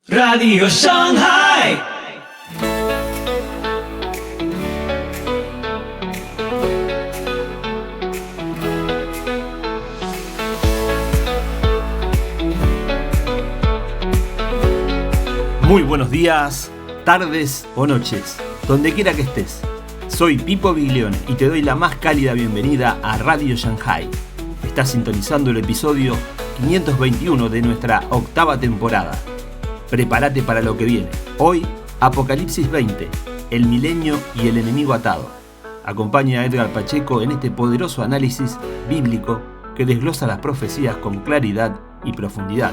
Radio Shanghai. Muy buenos días, tardes o noches, donde quiera que estés. Soy Pipo Biglione y te doy la más cálida bienvenida a Radio Shanghai. Estás sintonizando el episodio 521 de nuestra octava temporada. Prepárate para lo que viene. Hoy, Apocalipsis 20, el milenio y el enemigo atado. Acompaña a Edgar Pacheco en este poderoso análisis bíblico que desglosa las profecías con claridad y profundidad.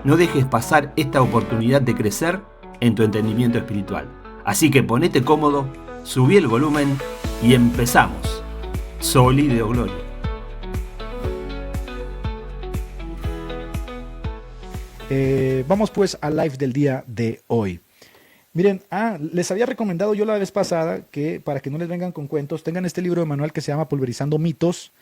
No dejes pasar esta oportunidad de crecer en tu entendimiento espiritual. Así que ponete cómodo, subí el volumen y empezamos. Soli Deo Gloria. Vamos pues al live del día de hoy. Miren, les había recomendado yo la vez pasada que para que no les vengan con cuentos, tengan este libro de manual que se llama Pulverizando mitos,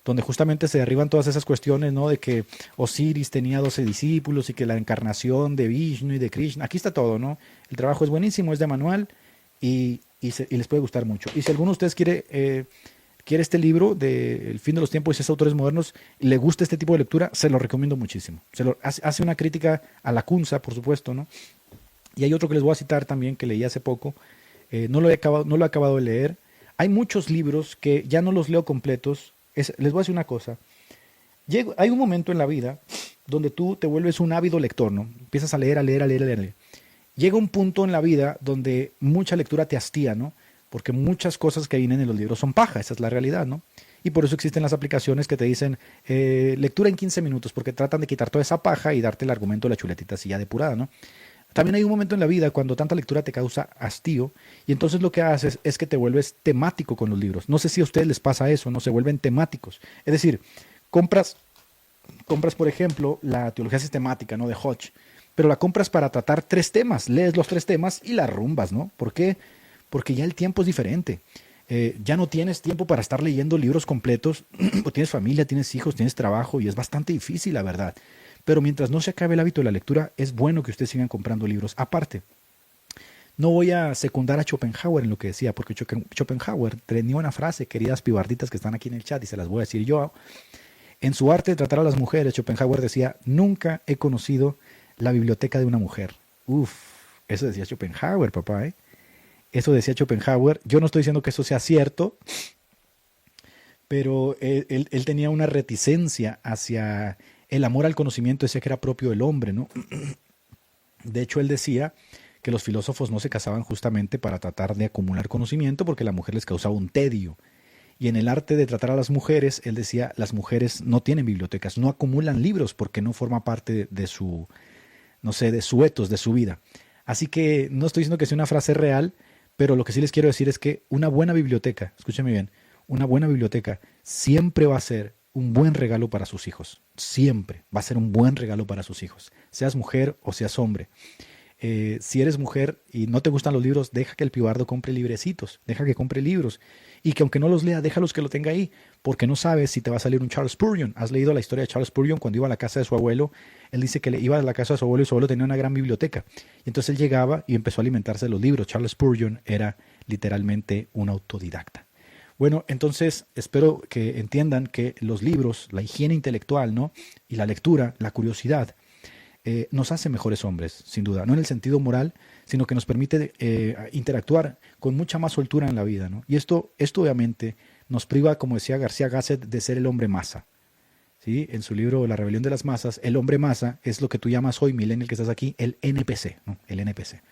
donde justamente se derriban todas esas cuestiones, ¿no? De que Osiris tenía 12 discípulos y que la encarnación de Vishnu y de Krishna. Aquí está todo, ¿no? El trabajo es buenísimo, es de manual y les puede gustar mucho. Y si alguno de ustedes quiere este libro de El fin de los tiempos y sus autores modernos y le gusta este tipo de lectura, se lo recomiendo muchísimo. Hace una crítica a la Kunza, por supuesto, ¿no? Y hay otro que les voy a citar también que leí hace poco. No lo he acabado de leer. Hay muchos libros que ya no los leo completos. Les voy a decir una cosa. Hay un momento en la vida donde tú te vuelves un ávido lector, ¿no? Empiezas a leer. Llega un punto en la vida donde mucha lectura te hastía, ¿no? Porque muchas cosas que vienen en los libros son paja, esa es la realidad, ¿no? Y por eso existen las aplicaciones que te dicen lectura en 15 minutos, porque tratan de quitar toda esa paja y darte el argumento de la chuletita así ya depurada, ¿no? También hay un momento en la vida cuando tanta lectura te causa hastío y entonces lo que haces es que te vuelves temático con los libros. No sé si a ustedes les pasa eso, ¿no? Se vuelven temáticos. Es decir, compras por ejemplo, la teología sistemática, ¿no? De Hodge, pero la compras para tratar 3 temas, lees los 3 temas y la rumbas, ¿no? ¿Por qué? Porque ya el tiempo es diferente. Ya no tienes tiempo para estar leyendo libros completos, o tienes familia, tienes hijos, tienes trabajo y es bastante difícil, la verdad. Pero mientras no se acabe el hábito de la lectura, es bueno que ustedes sigan comprando libros. Aparte, no voy a secundar a Schopenhauer en lo que decía, porque Schopenhauer tenía una frase, queridas pibarditas que están aquí en el chat, y se las voy a decir yo. En su arte de tratar a las mujeres, Schopenhauer decía, nunca he conocido la biblioteca de una mujer. Uf, eso decía Schopenhauer, papá, ¿eh? Eso decía Schopenhauer. Yo no estoy diciendo que eso sea cierto, pero él tenía una reticencia hacia el amor al conocimiento, ese que era propio del hombre, ¿no? De hecho, él decía que los filósofos no se casaban justamente para tratar de acumular conocimiento porque la mujer les causaba un tedio. Y en el arte de tratar a las mujeres, él decía, las mujeres no tienen bibliotecas, no acumulan libros porque no forma parte de su, no sé, de su etos, de su vida. Así que no estoy diciendo que sea una frase real, pero lo que sí les quiero decir es que una buena biblioteca, escúchame bien, una buena biblioteca siempre va a ser un buen regalo para sus hijos. Siempre va a ser un buen regalo para sus hijos, seas mujer o seas hombre. Si eres mujer y no te gustan los libros, deja que el pibardo compre librecitos, deja que compre libros y que aunque no los lea, déjalos que lo tenga ahí, porque no sabes si te va a salir un Charles Spurgeon. ¿Has leído la historia de Charles Spurgeon cuando iba a la casa de su abuelo? Él dice que iba a la casa de su abuelo y su abuelo tenía una gran biblioteca. Y entonces él llegaba y empezó a alimentarse de los libros. Charles Spurgeon era literalmente un autodidacta. Bueno, entonces espero que entiendan que los libros, la higiene intelectual, ¿no? Y la lectura, la curiosidad, nos hace mejores hombres, sin duda. No en el sentido moral, sino que nos permite interactuar con mucha más soltura en la vida, ¿no? Y esto obviamente nos priva, como decía García Gasset, de ser el hombre masa. ¿Sí? En su libro La rebelión de las masas, el hombre masa es lo que tú llamas hoy, millennial que estás aquí, el NPC, ¿no? El NPC.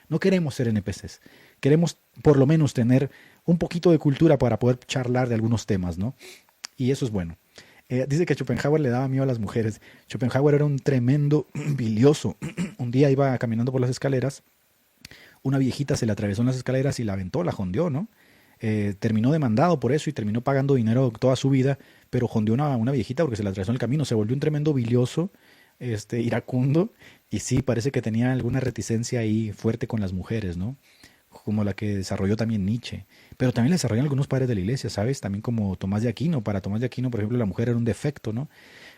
No queremos ser NPCs. Queremos por lo menos tener un poquito de cultura para poder charlar de algunos temas, ¿no? Y eso es bueno. Dice que Schopenhauer le daba miedo a las mujeres. Schopenhauer era un tremendo bilioso. Un día iba caminando por las escaleras, una viejita se le atravesó en las escaleras y la aventó, la jondeó, ¿no? Terminó demandado por eso y terminó pagando dinero toda su vida, pero jondeó una viejita porque se le atravesó en el camino. Se volvió un tremendo bilioso, iracundo, y sí, parece que tenía alguna reticencia ahí fuerte con las mujeres, ¿no? como la que desarrolló también Nietzsche, pero también la desarrollaron algunos padres de la iglesia, ¿sabes? También como Tomás de Aquino. Para Tomás de Aquino, por ejemplo, la mujer era un defecto, ¿no?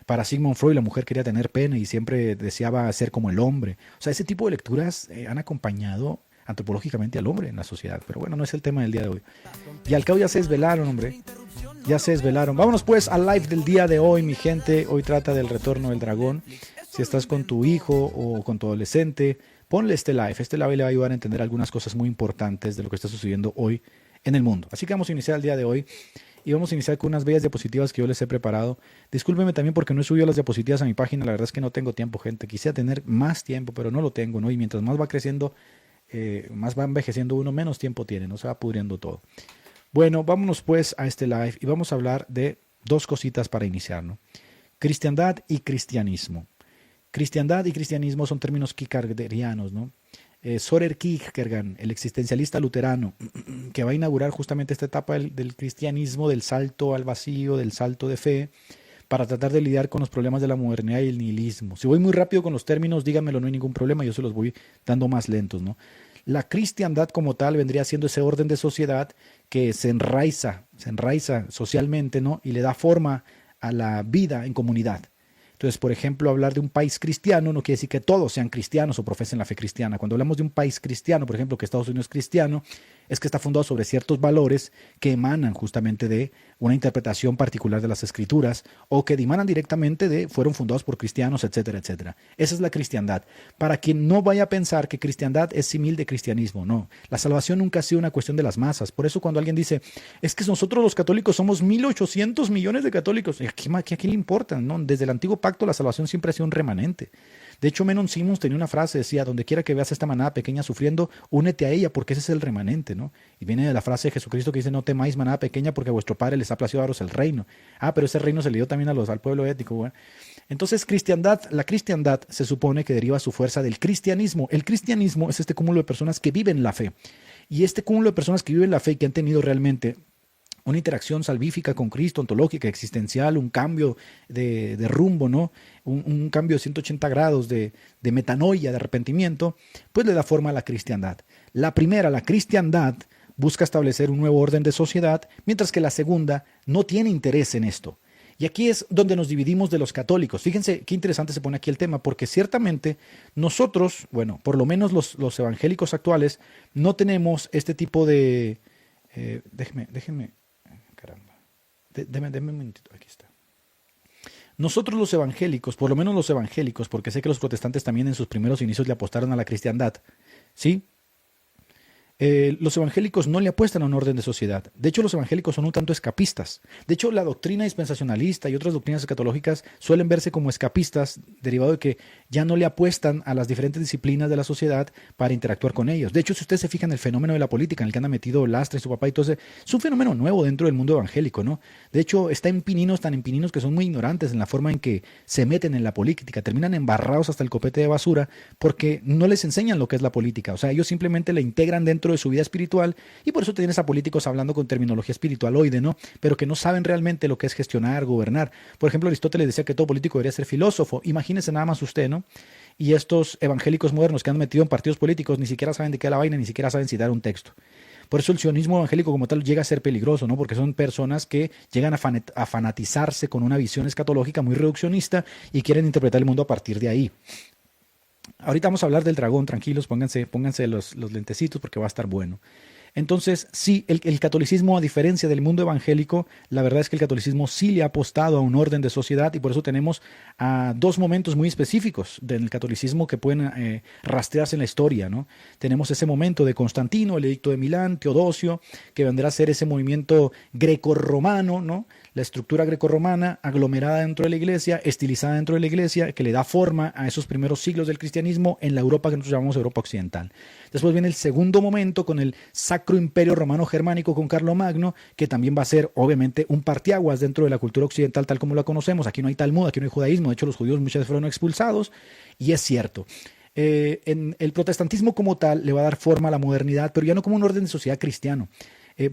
Para Sigmund Freud, la mujer quería tener pene y siempre deseaba ser como el hombre. O sea, ese tipo de lecturas han acompañado antropológicamente al hombre en la sociedad. Pero bueno, no es el tema del día de hoy. Y al cabo ya se desvelaron, hombre. Ya se desvelaron. Vámonos pues al live del día de hoy, mi gente. Hoy trata del retorno del dragón. Si estás con tu hijo o con tu adolescente, ponle este live. Este live le va a ayudar a entender algunas cosas muy importantes de lo que está sucediendo hoy en el mundo. Así que vamos a iniciar el día de hoy. Y vamos a iniciar con unas bellas diapositivas que yo les he preparado. Discúlpenme también porque no he subido las diapositivas a mi página. La verdad es que no tengo tiempo, gente. Quisiera tener más tiempo, pero no lo tengo, ¿no? Y mientras más va creciendo, más va envejeciendo uno, menos tiempo tiene, no se va pudriendo todo. Bueno, vámonos pues a este live y vamos a hablar de dos cositas para iniciar, ¿no? Cristiandad y cristianismo. Cristiandad y cristianismo son términos kierkegaardianos, ¿no? Søren Kierkegaard, el existencialista luterano, que va a inaugurar justamente esta etapa del cristianismo, del salto al vacío, del salto de fe, para tratar de lidiar con los problemas de la modernidad y el nihilismo. Si voy muy rápido con los términos, díganmelo, no hay ningún problema, yo se los voy dando más lentos, ¿no? La cristiandad como tal vendría siendo ese orden de sociedad que se enraiza socialmente, ¿no? Y le da forma a la vida en comunidad. Entonces, por ejemplo, hablar de un país cristiano no quiere decir que todos sean cristianos o profesen la fe cristiana. Cuando hablamos de un país cristiano, por ejemplo, que Estados Unidos es cristiano, es que está fundado sobre ciertos valores que emanan justamente de una interpretación particular de las escrituras o que emanan directamente fueron fundados por cristianos, etcétera, etcétera. Esa es la cristiandad. Para quien no vaya a pensar que cristiandad es símil de cristianismo, no. La salvación nunca ha sido una cuestión de las masas. Por eso cuando alguien dice, es que nosotros los católicos somos 1.800 millones de católicos, ¿a quién le importa? ¿No? Desde el antiguo pacto la salvación siempre ha sido un remanente. De hecho, Menon Simons tenía una frase, decía, donde quiera que veas esta manada pequeña sufriendo, únete a ella, porque ese es el remanente, ¿no? Y viene de la frase de Jesucristo que dice, no temáis manada pequeña, porque a vuestro Padre les ha placido daros el reino. Pero ese reino se le dio también al pueblo ético. Bueno. Entonces, la cristiandad se supone que deriva su fuerza del cristianismo. El cristianismo es este cúmulo de personas que viven la fe. Y este cúmulo de personas que viven la fe y que han tenido realmente una interacción salvífica con Cristo, ontológica, existencial, un cambio de rumbo, ¿no? Un cambio de 180 grados de metanoia, de arrepentimiento, pues le da forma a la cristiandad. La primera, la cristiandad, busca establecer un nuevo orden de sociedad, mientras que la segunda no tiene interés en esto. Y aquí es donde nos dividimos de los católicos. Fíjense qué interesante se pone aquí el tema, porque ciertamente nosotros, bueno, por lo menos los evangélicos actuales, no tenemos este tipo de... déjenme caramba. Deme un minutito, aquí está. Nosotros los evangélicos, por lo menos los evangélicos, porque sé que los protestantes también en sus primeros inicios le apostaron a la cristiandad, ¿sí? Los evangélicos no le apuestan a un orden de sociedad. De hecho, los evangélicos son un tanto escapistas. De hecho, la doctrina dispensacionalista y otras doctrinas escatológicas suelen verse como escapistas, derivado de que ya no le apuestan a las diferentes disciplinas de la sociedad para interactuar con ellos. De hecho, si ustedes se fijan en el fenómeno de la política, en el que anda metido Lastra y su papá y todo eso, es un fenómeno nuevo dentro del mundo evangélico, ¿no? De hecho, tan en pininos que son muy ignorantes en la forma en que se meten en la política. Terminan embarrados hasta el copete de basura porque no les enseñan lo que es la política. O sea, ellos simplemente la integran dentro de su vida espiritual y por eso tienes a políticos hablando con terminología espiritualoide, ¿no? Pero que no saben realmente lo que es gestionar, gobernar. Por ejemplo, Aristóteles decía que todo político debería ser filósofo. Imagínese nada más usted, ¿no? Y estos evangélicos modernos que han metido en partidos políticos ni siquiera saben de qué es la vaina, ni siquiera saben citar un texto. Por eso el sionismo evangélico como tal llega a ser peligroso, ¿no? Porque son personas que llegan a fanatizarse con una visión escatológica muy reduccionista y quieren interpretar el mundo a partir de ahí. Ahorita vamos a hablar del dragón, tranquilos, pónganse los lentecitos porque va a estar bueno. Entonces, sí, el catolicismo, a diferencia del mundo evangélico, la verdad es que el catolicismo sí le ha apostado a un orden de sociedad y por eso tenemos dos momentos muy específicos del catolicismo que pueden rastrearse en la historia, ¿no? Tenemos ese momento de Constantino, el edicto de Milán, Teodosio, que vendrá a ser ese movimiento grecorromano, ¿no? La estructura grecorromana aglomerada dentro de la iglesia, estilizada dentro de la iglesia, que le da forma a esos primeros siglos del cristianismo en la Europa que nosotros llamamos Europa Occidental. Después viene el segundo momento con el Sacro Imperio Romano Germánico con Carlomagno, que también va a ser obviamente un parteaguas dentro de la cultura occidental tal como la conocemos. Aquí no hay Talmud, aquí no hay judaísmo, de hecho los judíos muchas veces fueron expulsados, y es cierto. En el protestantismo como tal le va a dar forma a la modernidad, pero ya no como un orden de sociedad cristiano.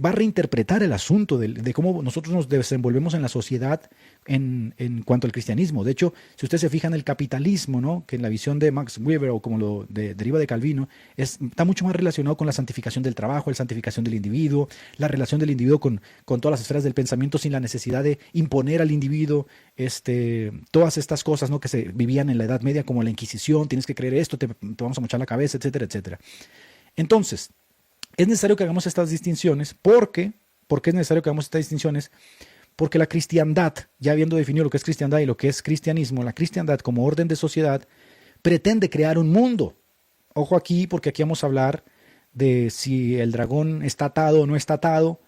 va a reinterpretar el asunto de cómo nosotros nos desenvolvemos en la sociedad en cuanto al cristianismo. De hecho, si usted se fija en el capitalismo, ¿no? Que en la visión de Max Weber o como lo deriva de Calvino, está mucho más relacionado con la santificación del trabajo, la santificación del individuo, la relación del individuo con todas las esferas del pensamiento sin la necesidad de imponer al individuo todas estas cosas, ¿no? Que se vivían en la Edad Media, como la Inquisición, tienes que creer esto, te vamos a mochar la cabeza, etcétera, etcétera. Entonces, es necesario que hagamos estas distinciones. ¿Por qué? ¿Por qué es necesario que hagamos estas distinciones? Porque la cristiandad, ya habiendo definido lo que es cristiandad y lo que es cristianismo, la cristiandad como orden de sociedad pretende crear un mundo. Ojo aquí, porque aquí vamos a hablar de si el dragón está atado o no está atado,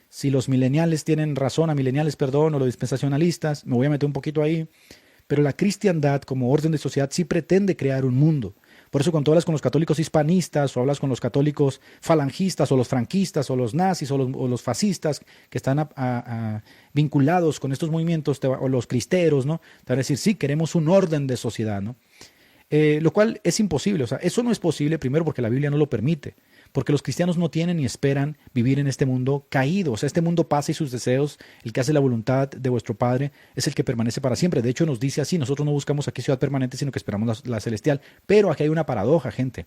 si los mileniales tienen razón, o los dispensacionalistas, me voy a meter un poquito ahí, pero la cristiandad como orden de sociedad sí pretende crear un mundo. Por eso cuando tú hablas con los católicos hispanistas o hablas con los católicos falangistas o los franquistas o los nazis o los fascistas que están vinculados con estos movimientos, o los cristeros, ¿no? Te van a decir, sí, queremos un orden de sociedad, ¿no? Lo cual es imposible. O sea, eso no es posible, primero porque la Biblia no lo permite, porque los cristianos no tienen ni esperan vivir en este mundo caído. O sea, este mundo pasa y sus deseos, el que hace la voluntad de vuestro Padre es el que permanece para siempre. De hecho, nos dice así, nosotros no buscamos aquí ciudad permanente, sino que esperamos la celestial. Pero aquí hay una paradoja, gente,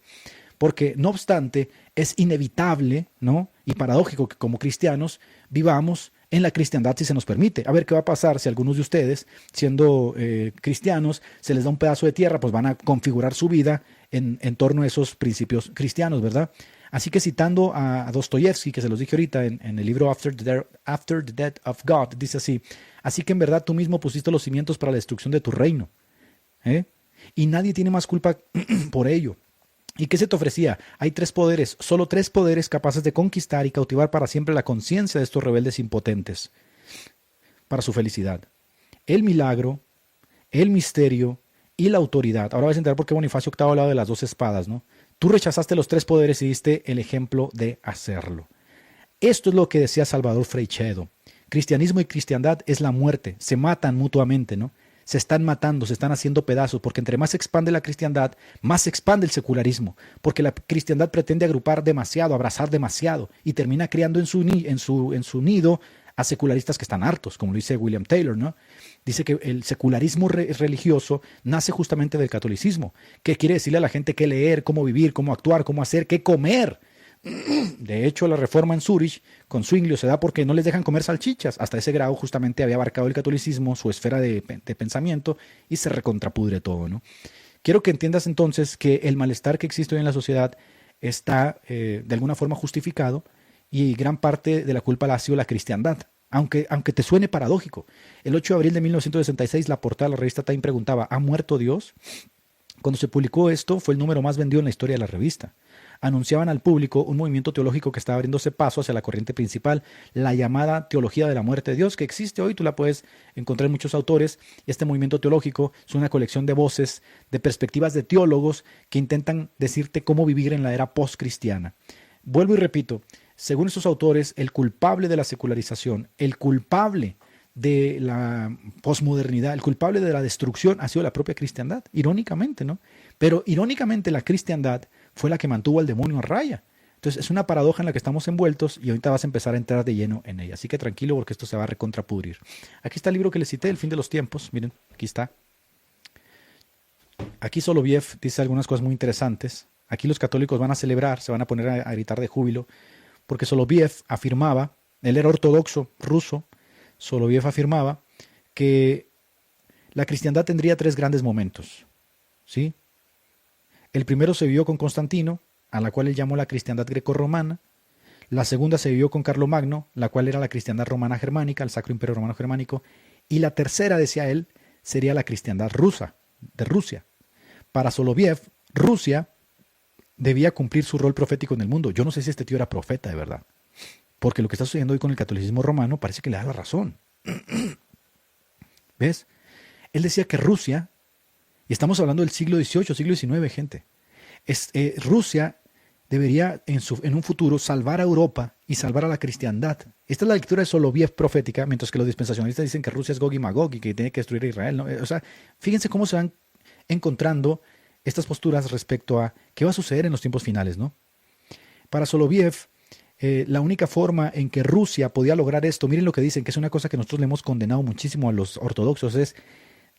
porque no obstante, es inevitable, ¿no? Y paradójico que como cristianos vivamos en la cristiandad si se nos permite. A ver qué va a pasar si algunos de ustedes, siendo cristianos, se les da un pedazo de tierra, pues van a configurar su vida en torno a esos principios cristianos, ¿verdad? Así que citando a Dostoyevsky, que se los dije ahorita en el libro After the Death of God, dice así que en verdad tú mismo pusiste los cimientos para la destrucción de tu reino, ¿eh? Y nadie tiene más culpa por ello. ¿Y qué se te ofrecía? Hay solo tres poderes capaces de conquistar y cautivar para siempre la conciencia de estos rebeldes impotentes para su felicidad: el milagro, el misterio y la autoridad. Ahora vas a entender por qué Bonifacio VIII hablaba de las dos espadas, ¿no? Tú rechazaste los tres poderes y diste el ejemplo de hacerlo. Esto es lo que decía Salvador Freixedo. Cristianismo y cristiandad es la muerte, se matan mutuamente, ¿no? Se están matando, se están haciendo pedazos, porque entre más se expande la cristiandad, más se expande el secularismo, porque la cristiandad pretende agrupar demasiado, abrazar demasiado, y termina creando en su nido a secularistas que están hartos, como lo dice William Taylor, ¿no? Dice que el secularismo religioso nace justamente del catolicismo, que quiere decirle a la gente qué leer, cómo vivir, cómo actuar, cómo hacer, qué comer. De hecho, la reforma en Zúrich con Zwinglio se da porque no les dejan comer salchichas. Hasta ese grado justamente había abarcado el catolicismo su esfera de pensamiento y se recontrapudre todo, ¿no? Quiero que entiendas entonces que el malestar que existe hoy en la sociedad está de alguna forma justificado, y gran parte de la culpa la ha sido la cristiandad. Aunque te suene paradójico. El 8 de abril de 1966 la portada de la revista Time preguntaba, ¿ha muerto Dios? Cuando se publicó esto fue el número más vendido en la historia de la revista. Anunciaban al público un movimiento teológico que estaba abriéndose paso hacia la corriente principal, la llamada teología de la muerte de Dios, que existe hoy, tú la puedes encontrar en muchos autores. Este movimiento teológico es una colección de voces, de perspectivas de teólogos que intentan decirte cómo vivir en la era postcristiana. Vuelvo y repito, según estos autores, el culpable de la secularización, el culpable de la posmodernidad, el culpable de la destrucción ha sido la propia cristiandad, irónicamente, ¿no? Pero irónicamente la cristiandad fue la que mantuvo al demonio a raya. Entonces es una paradoja en la que estamos envueltos y ahorita vas a empezar a entrar de lleno en ella. Así que tranquilo porque esto se va a recontrapudrir. Aquí está el libro que les cité, El fin de los tiempos. Miren, aquí está. Aquí Soloviev dice algunas cosas muy interesantes. Aquí los católicos van a celebrar, se van a poner a gritar de júbilo, porque Soloviev afirmaba, él era ortodoxo ruso, Soloviev afirmaba que la cristiandad tendría tres grandes momentos, ¿sí? El primero se vivió con Constantino, a la cual él llamó la cristiandad grecorromana. La segunda se vivió con Carlomagno, la cual era la cristiandad romana germánica, el Sacro Imperio Romano Germánico. Y la tercera, decía él, sería la cristiandad rusa, de Rusia. Para Soloviev, Rusia debía cumplir su rol profético en el mundo. Yo no sé si este tío era profeta de verdad, porque lo que está sucediendo hoy con el catolicismo romano parece que le da la razón. ¿Ves? Él decía que Rusia, y estamos hablando del siglo XVIII, siglo XIX, gente, Rusia debería en un futuro salvar a Europa y salvar a la cristiandad. Esta es la lectura de Soloviev profética, mientras que los dispensacionalistas dicen que Rusia es Gog y Magog y que tiene que destruir a Israel, ¿no? O sea, fíjense cómo se van encontrando estas posturas respecto a qué va a suceder en los tiempos finales, ¿no? Para Soloviev, La única forma en que Rusia podía lograr esto, miren lo que dicen, que es una cosa que nosotros le hemos condenado muchísimo a los ortodoxos, es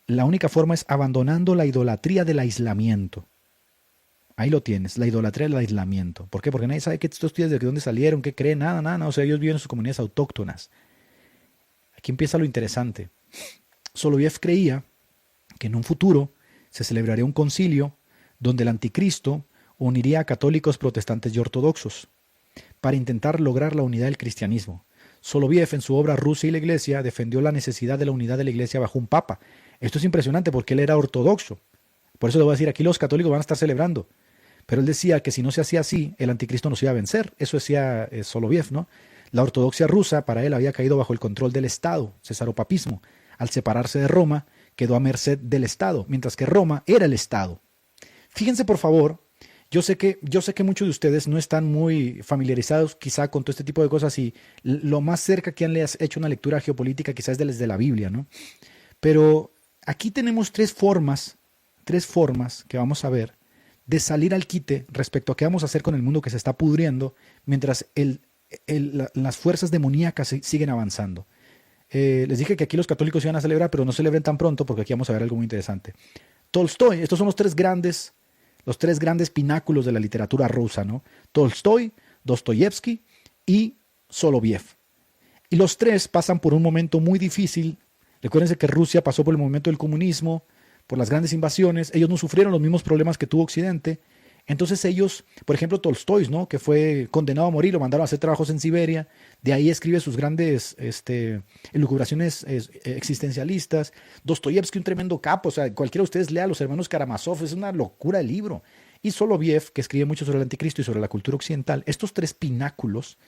la única forma es abandonando la idolatría del aislamiento. Ahí lo tienes, la idolatría del aislamiento. ¿Por qué? Porque nadie sabe qué estos tíos de dónde salieron, qué creen, nada. O sea, ellos viven en sus comunidades autóctonas. Aquí empieza lo interesante. Soloviev creía que en un futuro se celebraría un concilio donde el anticristo uniría a católicos, protestantes y ortodoxos para intentar lograr la unidad del cristianismo. Soloviev, en su obra Rusia y la Iglesia, defendió la necesidad de la unidad de la Iglesia bajo un papa. Esto es impresionante porque él era ortodoxo. Por eso le voy a decir, aquí los católicos van a estar celebrando. Pero él decía que si no se hacía así, el anticristo nos iba a vencer. Eso decía Soloviev, ¿no? La ortodoxia rusa para él había caído bajo el control del Estado, cesaropapismo. Al separarse de Roma, quedó a merced del Estado, mientras que Roma era el Estado. Fíjense, por favor, yo sé que muchos de ustedes no están muy familiarizados quizá con todo este tipo de cosas y lo más cerca que han hecho una lectura geopolítica quizás es desde la Biblia, ¿no? Pero aquí tenemos tres formas que vamos a ver de salir al quite respecto a qué vamos a hacer con el mundo que se está pudriendo mientras las fuerzas demoníacas siguen avanzando. Les dije que aquí los católicos iban a celebrar, pero no celebren tan pronto porque aquí vamos a ver algo muy interesante. Tolstoy, estos son los tres grandes pináculos de la literatura rusa, ¿no? Tolstoy, Dostoyevsky y Soloviev. Y los tres pasan por un momento muy difícil. Recuérdense que Rusia pasó por el momento del comunismo, por las grandes invasiones. Ellos no sufrieron los mismos problemas que tuvo Occidente. Entonces ellos, por ejemplo Tolstoy, ¿no? Que fue condenado a morir, lo mandaron a hacer trabajos en Siberia. De ahí escribe sus grandes elucubraciones existencialistas. Dostoyevsky, un tremendo capo. O sea, cualquiera de ustedes lea a los hermanos Karamazov. Es una locura el libro. Y Soloviev, que escribe mucho sobre el anticristo y sobre la cultura occidental. Estos tres pináculos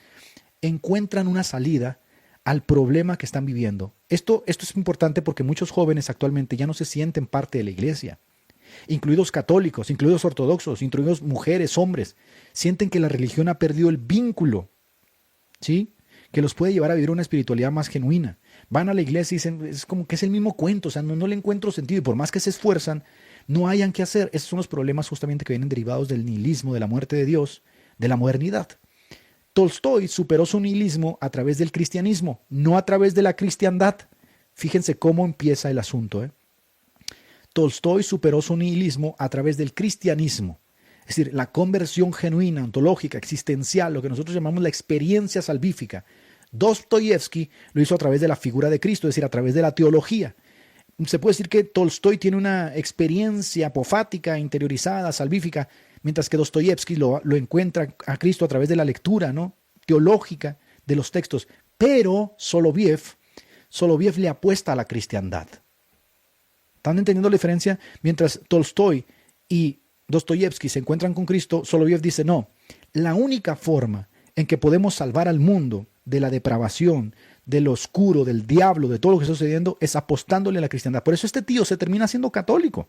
encuentran una salida al problema que están viviendo. Esto es importante porque muchos jóvenes actualmente ya no se sienten parte de la iglesia, incluidos católicos, incluidos ortodoxos, incluidos mujeres, hombres, sienten que la religión ha perdido el vínculo, ¿sí? Que los puede llevar a vivir una espiritualidad más genuina. Van a la iglesia y dicen, es como que es el mismo cuento, o sea, no le encuentro sentido y por más que se esfuerzan, no hayan qué hacer. Esos son los problemas justamente que vienen derivados del nihilismo, de la muerte de Dios, de la modernidad. Tolstoy superó su nihilismo a través del cristianismo, no a través de la cristiandad. Fíjense cómo empieza el asunto, ¿eh? Tolstoy superó su nihilismo a través del cristianismo, es decir, la conversión genuina, ontológica, existencial, lo que nosotros llamamos la experiencia salvífica. Dostoyevsky lo hizo a través de la figura de Cristo, es decir, a través de la teología. Se puede decir que Tolstoy tiene una experiencia apofática, interiorizada, salvífica, mientras que Dostoyevsky lo encuentra a Cristo a través de la lectura, ¿no? Teológica de los textos. Pero Soloviev le apuesta a la cristiandad. ¿Están entendiendo la diferencia? Mientras Tolstoy y Dostoyevsky se encuentran con Cristo, Soloviev dice, no, la única forma en que podemos salvar al mundo de la depravación, del oscuro, del diablo, de todo lo que está sucediendo, es apostándole a la cristiandad. Por eso este tío se termina siendo católico.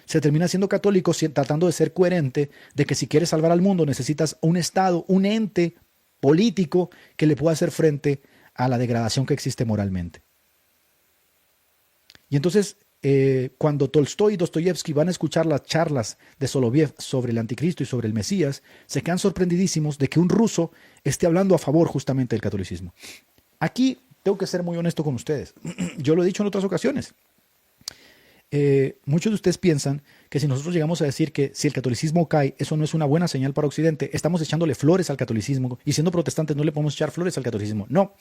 Se termina siendo católico tratando de ser coherente de que si quieres salvar al mundo necesitas un Estado, un ente político que le pueda hacer frente a la degradación que existe moralmente. Y entonces, cuando Tolstoy y Dostoyevsky van a escuchar las charlas de Soloviev sobre el anticristo y sobre el Mesías, se quedan sorprendidísimos de que un ruso esté hablando a favor justamente del catolicismo. Aquí tengo que ser muy honesto con ustedes. Yo lo he dicho en otras ocasiones. Muchos de ustedes piensan que si nosotros llegamos a decir que si el catolicismo cae, eso no es una buena señal para Occidente, estamos echándole flores al catolicismo y siendo protestantes no le podemos echar flores al catolicismo. No.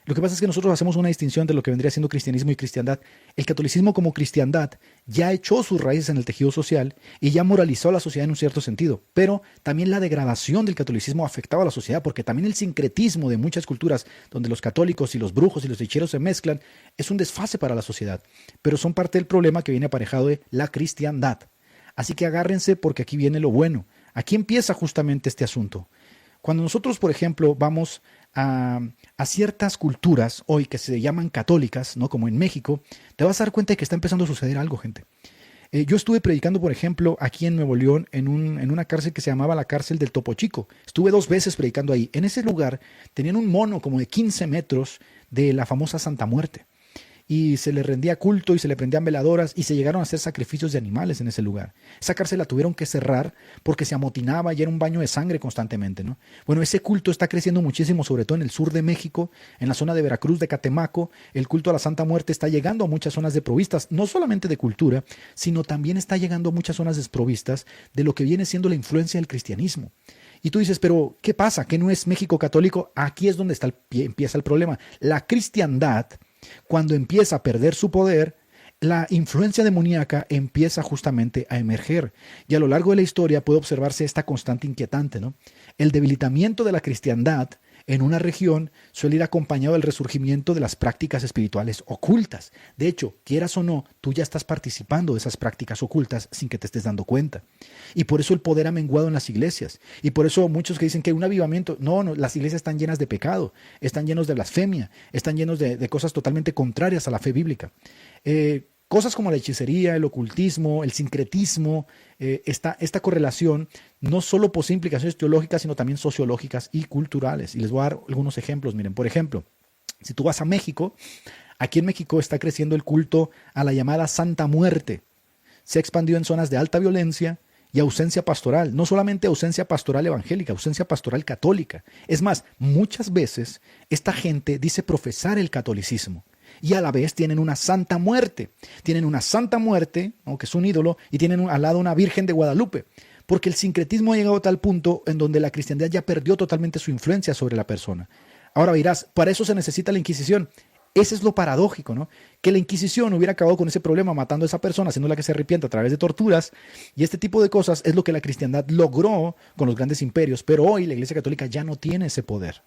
Lo que pasa es que nosotros hacemos una distinción de lo que vendría siendo cristianismo y cristiandad. El catolicismo como cristiandad ya echó sus raíces en el tejido social y ya moralizó a la sociedad en un cierto sentido. Pero también la degradación del catolicismo afectaba a la sociedad porque también el sincretismo de muchas culturas donde los católicos y los brujos y los hechiceros se mezclan es un desfase para la sociedad. Pero son parte del problema que viene aparejado de la cristiandad. Así que agárrense porque aquí viene lo bueno. Aquí empieza justamente este asunto. Cuando nosotros, por ejemplo, vamos a ciertas culturas hoy que se llaman católicas, ¿no? Como en México, te vas a dar cuenta de que está empezando a suceder algo, gente. Yo estuve predicando, por ejemplo, aquí en Nuevo León, en una cárcel que se llamaba la cárcel del Topo Chico. Estuve 2 veces predicando ahí. En ese lugar tenían un mono como de 15 metros de la famosa Santa Muerte. y se le rendía culto y se le prendían veladoras y se llegaron a hacer sacrificios de animales en ese lugar. Esa cárcel la tuvieron que cerrar porque se amotinaba y era un baño de sangre constantemente, ¿no? Bueno, ese culto está creciendo muchísimo, sobre todo en el sur de México, en la zona de Veracruz, de Catemaco. El culto a la Santa Muerte está llegando a muchas zonas desprovistas, no solamente de cultura, sino también está llegando a muchas zonas desprovistas de lo que viene siendo la influencia del cristianismo. Y tú dices, pero ¿qué pasa? ¿Qué no es México católico? Aquí es donde empieza el problema. La cristiandad, cuando empieza a perder su poder, la influencia demoníaca empieza justamente a emerger. Y a lo largo de la historia puede observarse esta constante inquietante, ¿no? El debilitamiento de la cristiandad en una región suele ir acompañado del resurgimiento de las prácticas espirituales ocultas. De hecho, quieras o no, tú ya estás participando de esas prácticas ocultas sin que te estés dando cuenta. Y por eso el poder ha menguado en las iglesias. Y por eso muchos que dicen que un avivamiento, no, las iglesias están llenas de pecado, están llenos de blasfemia, están llenos de cosas totalmente contrarias a la fe bíblica. Cosas como la hechicería, el ocultismo, el sincretismo, esta correlación no solo posee implicaciones teológicas, sino también sociológicas y culturales. Y les voy a dar algunos ejemplos. Miren, por ejemplo, si tú vas a México, aquí en México está creciendo el culto a la llamada Santa Muerte. Se ha expandido en zonas de alta violencia y ausencia pastoral. No solamente ausencia pastoral evangélica, ausencia pastoral católica. Es más, muchas veces esta gente dice profesar el catolicismo. Y a la vez tienen una Santa Muerte. Tienen una Santa Muerte, ¿no?, que es un ídolo, y tienen al lado una Virgen de Guadalupe. Porque el sincretismo ha llegado a tal punto en donde la cristiandad ya perdió totalmente su influencia sobre la persona. Ahora verás, para eso se necesita la Inquisición. Ese es lo paradójico, ¿no? Que la Inquisición hubiera acabado con ese problema matando a esa persona, haciéndola que se arrepienta a través de torturas. Y este tipo de cosas es lo que la cristiandad logró con los grandes imperios. Pero hoy la Iglesia Católica ya no tiene ese poder.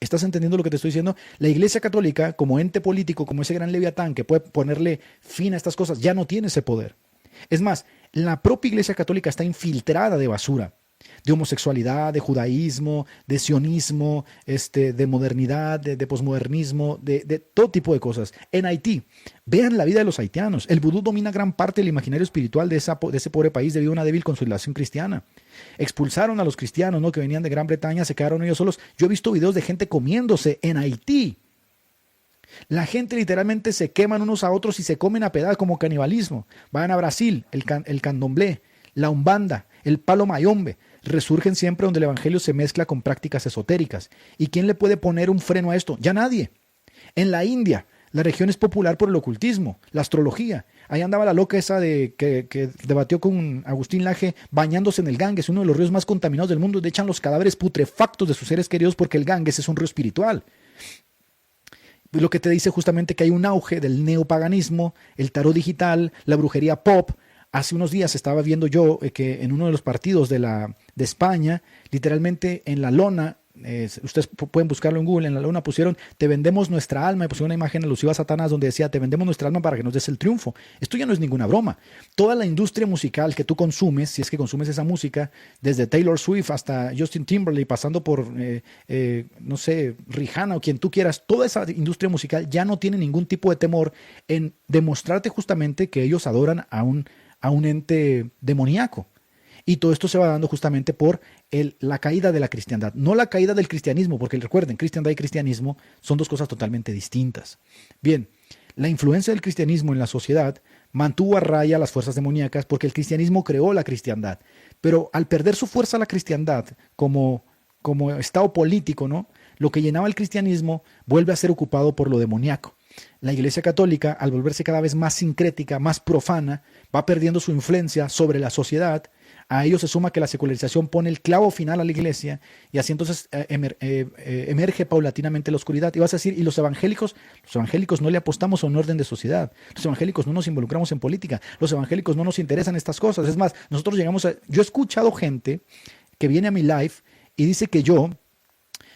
¿Estás entendiendo lo que te estoy diciendo? La Iglesia Católica, como ente político, como ese gran leviatán que puede ponerle fin a estas cosas, ya no tiene ese poder. Es más, la propia Iglesia Católica está infiltrada de basura, de homosexualidad, de judaísmo, de sionismo, de modernidad, de posmodernismo, de todo tipo de cosas. En Haití, vean la vida de los haitianos. El vudú domina gran parte del imaginario espiritual de ese pobre país debido a una débil consolidación cristiana. Expulsaron a los cristianos, ¿no?, que venían de Gran Bretaña, se quedaron ellos solos. Yo he visto videos de gente comiéndose en Haití. La gente literalmente se queman unos a otros y se comen a pedazos como canibalismo. Vayan a Brasil, el candomblé, la umbanda, el palo mayombe. Resurgen siempre donde el evangelio se mezcla con prácticas esotéricas. ¿Y quién le puede poner un freno a esto? Ya nadie. En la India, la región es popular por el ocultismo, la astrología. Ahí andaba la loca esa que debatió con Agustín Laje bañándose en el Ganges, uno de los ríos más contaminados del mundo, donde echan los cadáveres putrefactos de sus seres queridos porque el Ganges es un río espiritual. Lo que te dice justamente que hay un auge del neopaganismo, el tarot digital, la brujería pop. Hace unos días estaba viendo yo que en uno de los partidos de España, literalmente en la lona, ustedes pueden buscarlo en Google, en la lona pusieron te vendemos nuestra alma y pusieron una imagen alusiva a Satanás donde decía te vendemos nuestra alma para que nos des el triunfo. Esto ya no es ninguna broma. Toda la industria musical que tú consumes, si es que consumes esa música, desde Taylor Swift hasta Justin Timberlake, pasando por no sé, Rihanna o quien tú quieras, toda esa industria musical ya no tiene ningún tipo de temor en demostrarte justamente que ellos adoran a un ente demoníaco. Y todo esto se va dando justamente por la caída de la cristiandad, no la caída del cristianismo, porque recuerden, cristiandad y cristianismo son dos cosas totalmente distintas. Bien, la influencia del cristianismo en la sociedad mantuvo a raya las fuerzas demoníacas porque el cristianismo creó la cristiandad. Pero al perder su fuerza la cristiandad como estado político, ¿no?, lo que llenaba el cristianismo vuelve a ser ocupado por lo demoníaco. La Iglesia Católica, al volverse cada vez más sincrética, más profana, va perdiendo su influencia sobre la sociedad. A ello se suma que la secularización pone el clavo final a la Iglesia y así entonces emerge paulatinamente la oscuridad. Y vas a decir, ¿y los evangélicos? Los evangélicos no le apostamos a un orden de sociedad. Los evangélicos no nos involucramos en política. Los evangélicos no nos interesan estas cosas. Es más, nosotros yo he escuchado gente que viene a mi live y dice que yo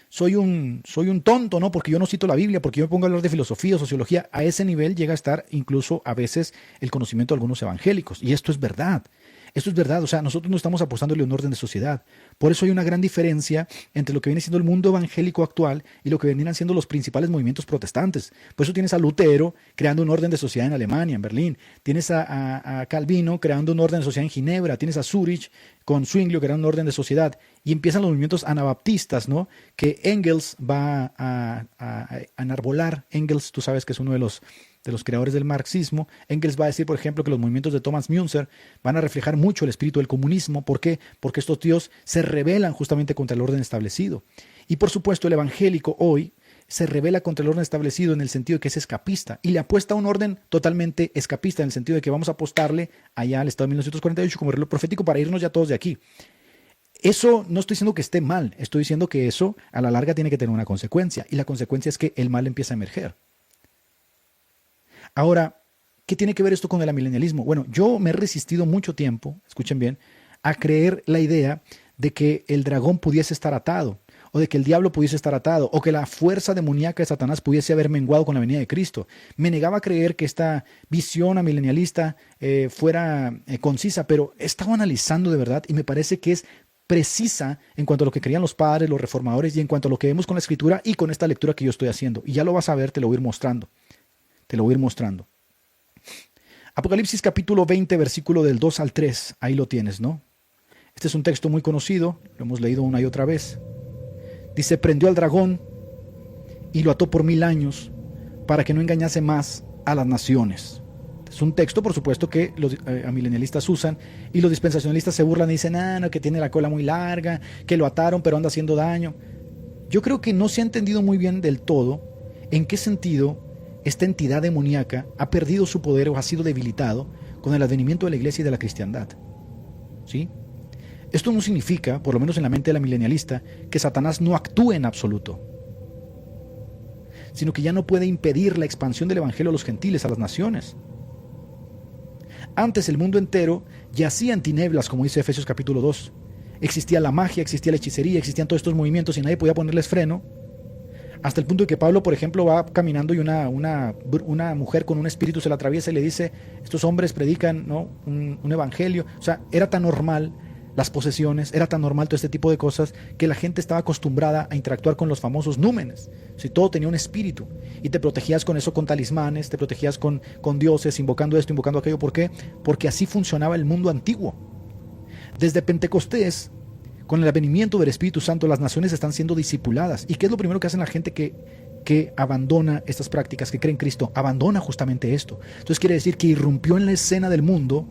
soy un tonto, ¿no? Porque yo no cito la Biblia, porque yo me pongo a hablar de filosofía o sociología. A ese nivel llega a estar incluso a veces el conocimiento de algunos evangélicos. Y esto es verdad. Esto es verdad, o sea, nosotros no estamos apostándole a un orden de sociedad. Por eso hay una gran diferencia entre lo que viene siendo el mundo evangélico actual y lo que venían siendo los principales movimientos protestantes. Por eso tienes a Lutero creando un orden de sociedad en Alemania, en Berlín. Tienes a Calvino creando un orden de sociedad en Ginebra. Tienes a Zurich con Zwinglio creando un orden de sociedad. Y empiezan los movimientos anabaptistas, ¿no? Que Engels va a enarbolar. Engels, tú sabes que es uno de los creadores del marxismo. Engels va a decir, por ejemplo, que los movimientos de Thomas Müntzer van a reflejar mucho el espíritu del comunismo. ¿Por qué? Porque estos tíos se rebelan justamente contra el orden establecido. Y por supuesto, el evangélico hoy se rebela contra el orden establecido en el sentido de que es escapista y le apuesta a un orden totalmente escapista en el sentido de que vamos a apostarle allá al Estado de 1948 como reloj profético para irnos ya todos de aquí. Eso no estoy diciendo que esté mal, estoy diciendo que eso a la larga tiene que tener una consecuencia y la consecuencia es que el mal empieza a emerger. Ahora, ¿qué tiene que ver esto con el amilenialismo? Bueno, yo me he resistido mucho tiempo, escuchen bien, a creer la idea de que el dragón pudiese estar atado, o de que el diablo pudiese estar atado, o que la fuerza demoníaca de Satanás pudiese haber menguado con la venida de Cristo. Me negaba a creer que esta visión amilenialista fuera concisa, pero he estado analizando de verdad y me parece que es precisa en cuanto a lo que creían los padres, los reformadores, y en cuanto a lo que vemos con la Escritura y con esta lectura que yo estoy haciendo. Y ya lo vas a ver, te lo voy a ir mostrando. Te lo voy a ir mostrando. Apocalipsis capítulo 20, versículo del 2 al 3. Ahí lo tienes, ¿no? Este es un texto muy conocido, lo hemos leído una y otra vez. Dice, prendió al dragón y lo ató por 1000 años para que no engañase más a las naciones. Es un texto, por supuesto, que los amilenialistas usan y los dispensacionalistas se burlan y dicen, no, que tiene la cola muy larga, que lo ataron pero anda haciendo daño. Yo creo que no se ha entendido muy bien del todo en qué sentido esta entidad demoníaca ha perdido su poder o ha sido debilitado con el advenimiento de la iglesia y de la cristiandad. ¿Sí? Esto no significa, por lo menos en la mente de la milenialista, que Satanás no actúe en absoluto, sino que ya no puede impedir la expansión del evangelio a los gentiles, a las naciones. Antes el mundo entero yacía en tinieblas, como dice Efesios capítulo 2. Existía la magia, existía la hechicería, existían todos estos movimientos y nadie podía ponerles freno. Hasta el punto de que Pablo, por ejemplo, va caminando y una mujer con un espíritu se la atraviesa y le dice, estos hombres predican, ¿no?, un evangelio. O sea, era tan normal las posesiones, era tan normal todo este tipo de cosas que la gente estaba acostumbrada a interactuar con los famosos númenes. Si todo tenía un espíritu y te protegías con eso, con talismanes, te protegías con dioses, invocando esto, invocando aquello. ¿Por qué? Porque así funcionaba el mundo antiguo. Desde Pentecostés, con el advenimiento del Espíritu Santo, las naciones están siendo discipuladas. ¿Y qué es lo primero que hacen la gente que abandona estas prácticas, que cree en Cristo? Abandona justamente esto. Entonces quiere decir que irrumpió en la escena del mundo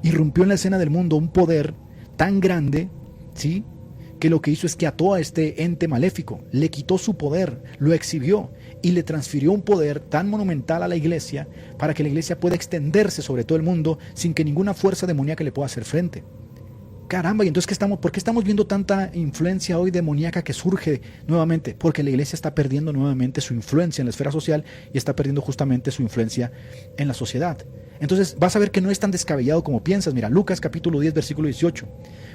un poder tan grande, ¿sí?, que lo que hizo es que ató a este ente maléfico, le quitó su poder, lo exhibió y le transfirió un poder tan monumental a la iglesia para que la iglesia pueda extenderse sobre todo el mundo sin que ninguna fuerza demoníaca le pueda hacer frente. Caramba, y entonces ¿por qué estamos viendo tanta influencia hoy demoníaca que surge nuevamente? Porque la iglesia está perdiendo nuevamente su influencia en la esfera social y está perdiendo justamente su influencia en la sociedad. Entonces vas a ver que no es tan descabellado como piensas. Mira, Lucas capítulo 10, versículo 18.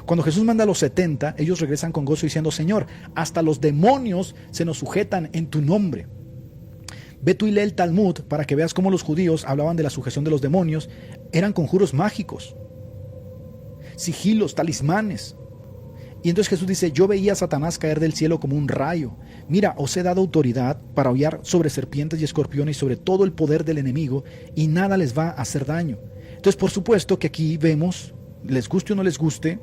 Cuando Jesús manda a los 70, ellos regresan con gozo diciendo, Señor, hasta los demonios se nos sujetan en tu nombre. Ve tú y lee el Talmud para que veas cómo los judíos hablaban de la sujeción de los demonios. Eran conjuros mágicos, sigilos, talismanes. Y entonces Jesús dice, yo veía a Satanás caer del cielo como un rayo. Mira, os he dado autoridad para hollar sobre serpientes y escorpiones y sobre todo el poder del enemigo, y nada les va a hacer daño. Entonces, por supuesto que aquí vemos, les guste o no les guste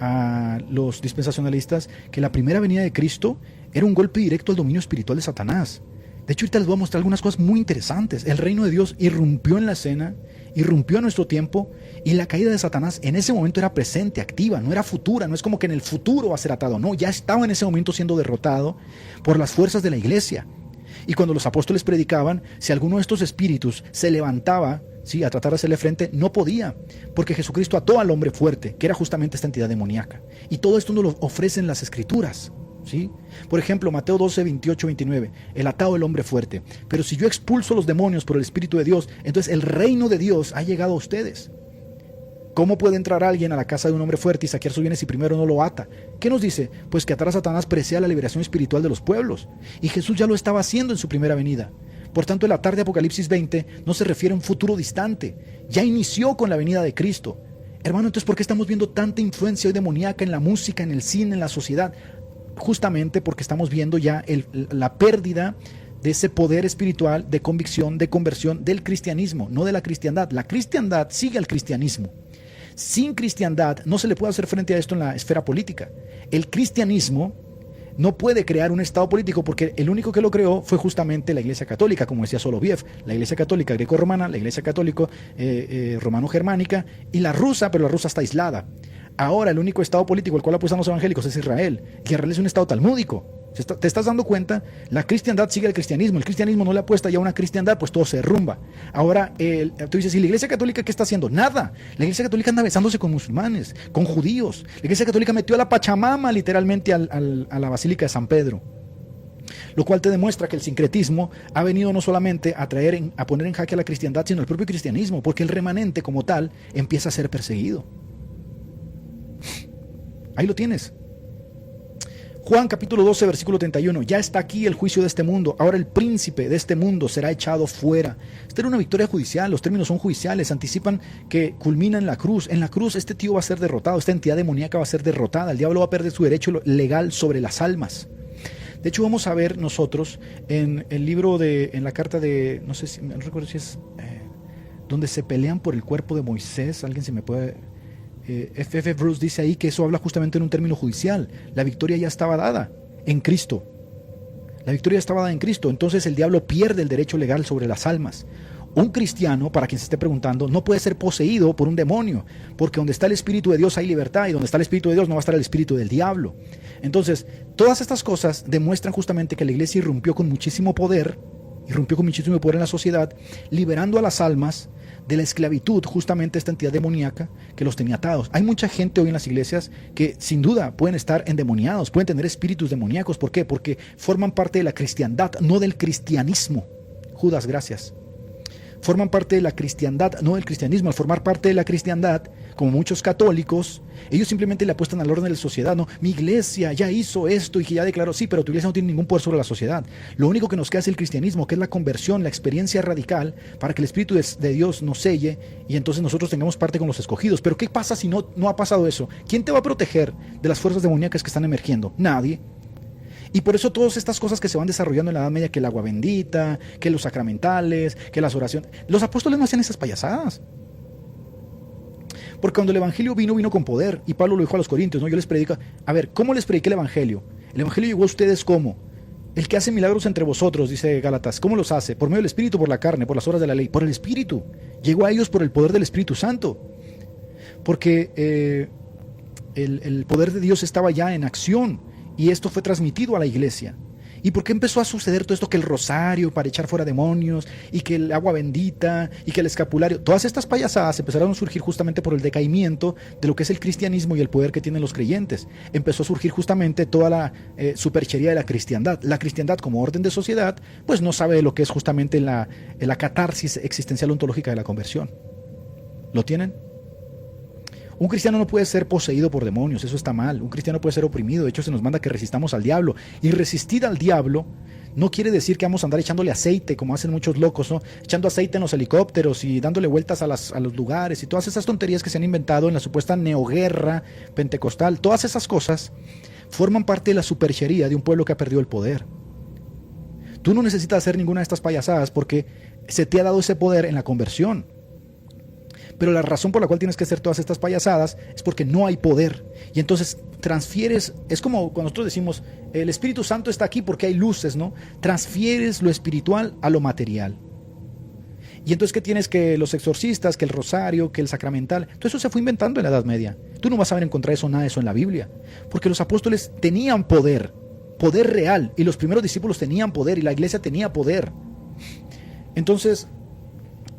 a los dispensacionalistas, que la primera venida de Cristo era un golpe directo al dominio espiritual de Satanás. De hecho, ahorita les voy a mostrar algunas cosas muy interesantes. El reino de Dios irrumpió en la escena, irrumpió en nuestro tiempo, y la caída de Satanás en ese momento era presente, activa, no era futura. No es como que en el futuro va a ser atado, no, ya estaba en ese momento siendo derrotado por las fuerzas de la iglesia. Y cuando los apóstoles predicaban, si alguno de estos espíritus se levantaba, ¿sí?, a tratar de hacerle frente, no podía, porque Jesucristo ató al hombre fuerte, que era justamente esta entidad demoníaca. Y todo esto nos lo ofrecen las Escrituras, ¿sí? Por ejemplo, Mateo 12, 28, 29, el atado del hombre fuerte. Pero si yo expulso los demonios por el Espíritu de Dios, entonces el reino de Dios ha llegado a ustedes. ¿Cómo puede entrar alguien a la casa de un hombre fuerte y saquear sus bienes si primero no lo ata? ¿Qué nos dice? Pues que atar a Satanás presea la liberación espiritual de los pueblos. Y Jesús ya lo estaba haciendo en su primera venida. Por tanto, el atar de Apocalipsis 20 no se refiere a un futuro distante. Ya inició con la venida de Cristo. Hermano, entonces, ¿por qué estamos viendo tanta influencia hoy demoníaca en la música, en el cine, en la sociedad? Justamente porque estamos viendo ya la pérdida de ese poder espiritual de convicción, de conversión del cristianismo, no de la cristiandad. La cristiandad sigue al cristianismo. Sin cristiandad no se le puede hacer frente a esto en la esfera política. El cristianismo no puede crear un estado político porque el único que lo creó fue justamente la Iglesia Católica, como decía Soloviev, la Iglesia Católica greco-romana, la Iglesia Católica romano-germánica y la rusa, pero la rusa está aislada. Ahora el único estado político al cual apuestan los evangélicos es Israel. Israel es un estado talmúdico. ¿Te estás dando cuenta? La cristiandad sigue al cristianismo. El cristianismo no le apuesta ya a una cristiandad, pues todo se derrumba. Ahora, tú dices, ¿y la Iglesia Católica qué está haciendo? Nada. La Iglesia Católica anda besándose con musulmanes, con judíos. La Iglesia Católica metió a la Pachamama literalmente a la Basílica de San Pedro. Lo cual te demuestra que el sincretismo ha venido no solamente a poner en jaque a la cristiandad, sino al propio cristianismo, porque el remanente como tal empieza a ser perseguido. Ahí lo tienes. Juan capítulo 12 versículo 31. Ya está aquí el juicio de este mundo. Ahora el príncipe de este mundo será echado fuera. Esta era una victoria judicial. Los términos son judiciales. Anticipan que culmina en la cruz. En la cruz este tío va a ser derrotado. Esta entidad demoníaca va a ser derrotada. El diablo va a perder su derecho legal sobre las almas. De hecho vamos a ver nosotros en el libro en la carta de, no recuerdo si es donde se pelean por el cuerpo de Moisés. Alguien se me puede... F.F. Bruce dice ahí que eso habla justamente en un término judicial. La victoria ya estaba dada en Cristo. La victoria estaba dada en Cristo. Entonces el diablo pierde el derecho legal sobre las almas. Un cristiano, para quien se esté preguntando, no puede ser poseído por un demonio, porque donde está el Espíritu de Dios hay libertad, y donde está el Espíritu de Dios no va a estar el Espíritu del diablo. Entonces, todas estas cosas demuestran justamente que la iglesia irrumpió con muchísimo poder en la sociedad, liberando a las almas de la esclavitud, justamente esta entidad demoníaca que los tenía atados. Hay mucha gente hoy en las iglesias que sin duda pueden estar endemoniados, pueden tener espíritus demoníacos. ¿Por qué? Porque forman parte de la cristiandad, no del cristianismo. Judas, gracias. Forman parte de la cristiandad, no del cristianismo. Al formar parte de la cristiandad, como muchos católicos, ellos simplemente le apuestan al orden de la sociedad. No, mi iglesia ya hizo esto y que ya declaró, sí, pero tu iglesia no tiene ningún poder sobre la sociedad. Lo único que nos queda es el cristianismo, que es la conversión, la experiencia radical, para que el Espíritu de Dios nos selle y entonces nosotros tengamos parte con los escogidos. Pero ¿qué pasa si no ha pasado eso? ¿Quién te va a proteger de las fuerzas demoníacas que están emergiendo? Nadie. Y por eso todas estas cosas que se van desarrollando en la Edad Media, que el agua bendita, que los sacramentales, que las oraciones, los apóstoles no hacían esas payasadas. Porque cuando el evangelio vino con poder, y Pablo lo dijo a los corintios, ¿no? Yo les predico, a ver, ¿cómo les prediqué el evangelio? El evangelio llegó a ustedes ¿cómo? El que hace milagros entre vosotros, dice Gálatas, ¿cómo los hace? Por medio del Espíritu, por la carne, por las obras de la ley, por el Espíritu. Llegó a ellos por el poder del Espíritu Santo. Porque el poder de Dios estaba ya en acción. Y esto fue transmitido a la iglesia. ¿Y por qué empezó a suceder todo esto? Que el rosario para echar fuera demonios, y que el agua bendita, y que el escapulario, todas estas payasadas empezaron a surgir justamente por el decaimiento de lo que es el cristianismo y el poder que tienen los creyentes. Empezó a surgir justamente toda la superchería de la cristiandad. La cristiandad como orden de sociedad, pues no sabe de lo que es justamente la catarsis existencial ontológica de la conversión. ¿Lo tienen? Un cristiano no puede ser poseído por demonios, eso está mal. Un cristiano puede ser oprimido, de hecho se nos manda que resistamos al diablo. Y resistir al diablo no quiere decir que vamos a andar echándole aceite, como hacen muchos locos, ¿no? Echando aceite en los helicópteros y dándole vueltas a los lugares y todas esas tonterías que se han inventado en la supuesta neoguerra pentecostal. Todas esas cosas forman parte de la superchería de un pueblo que ha perdido el poder. Tú no necesitas hacer ninguna de estas payasadas porque se te ha dado ese poder en la conversión. Pero la razón por la cual tienes que hacer todas estas payasadas es porque no hay poder. Y entonces transfieres, es como cuando nosotros decimos, el Espíritu Santo está aquí porque hay luces, ¿no? Transfieres lo espiritual a lo material. Y entonces, ¿qué tienes? Que los exorcistas, que el rosario, que el sacramental, todo eso se fue inventando en la Edad Media. Tú no vas a ver encontrar nada de eso en la Biblia. Porque los apóstoles tenían poder real. Y los primeros discípulos tenían poder y la iglesia tenía poder. Entonces,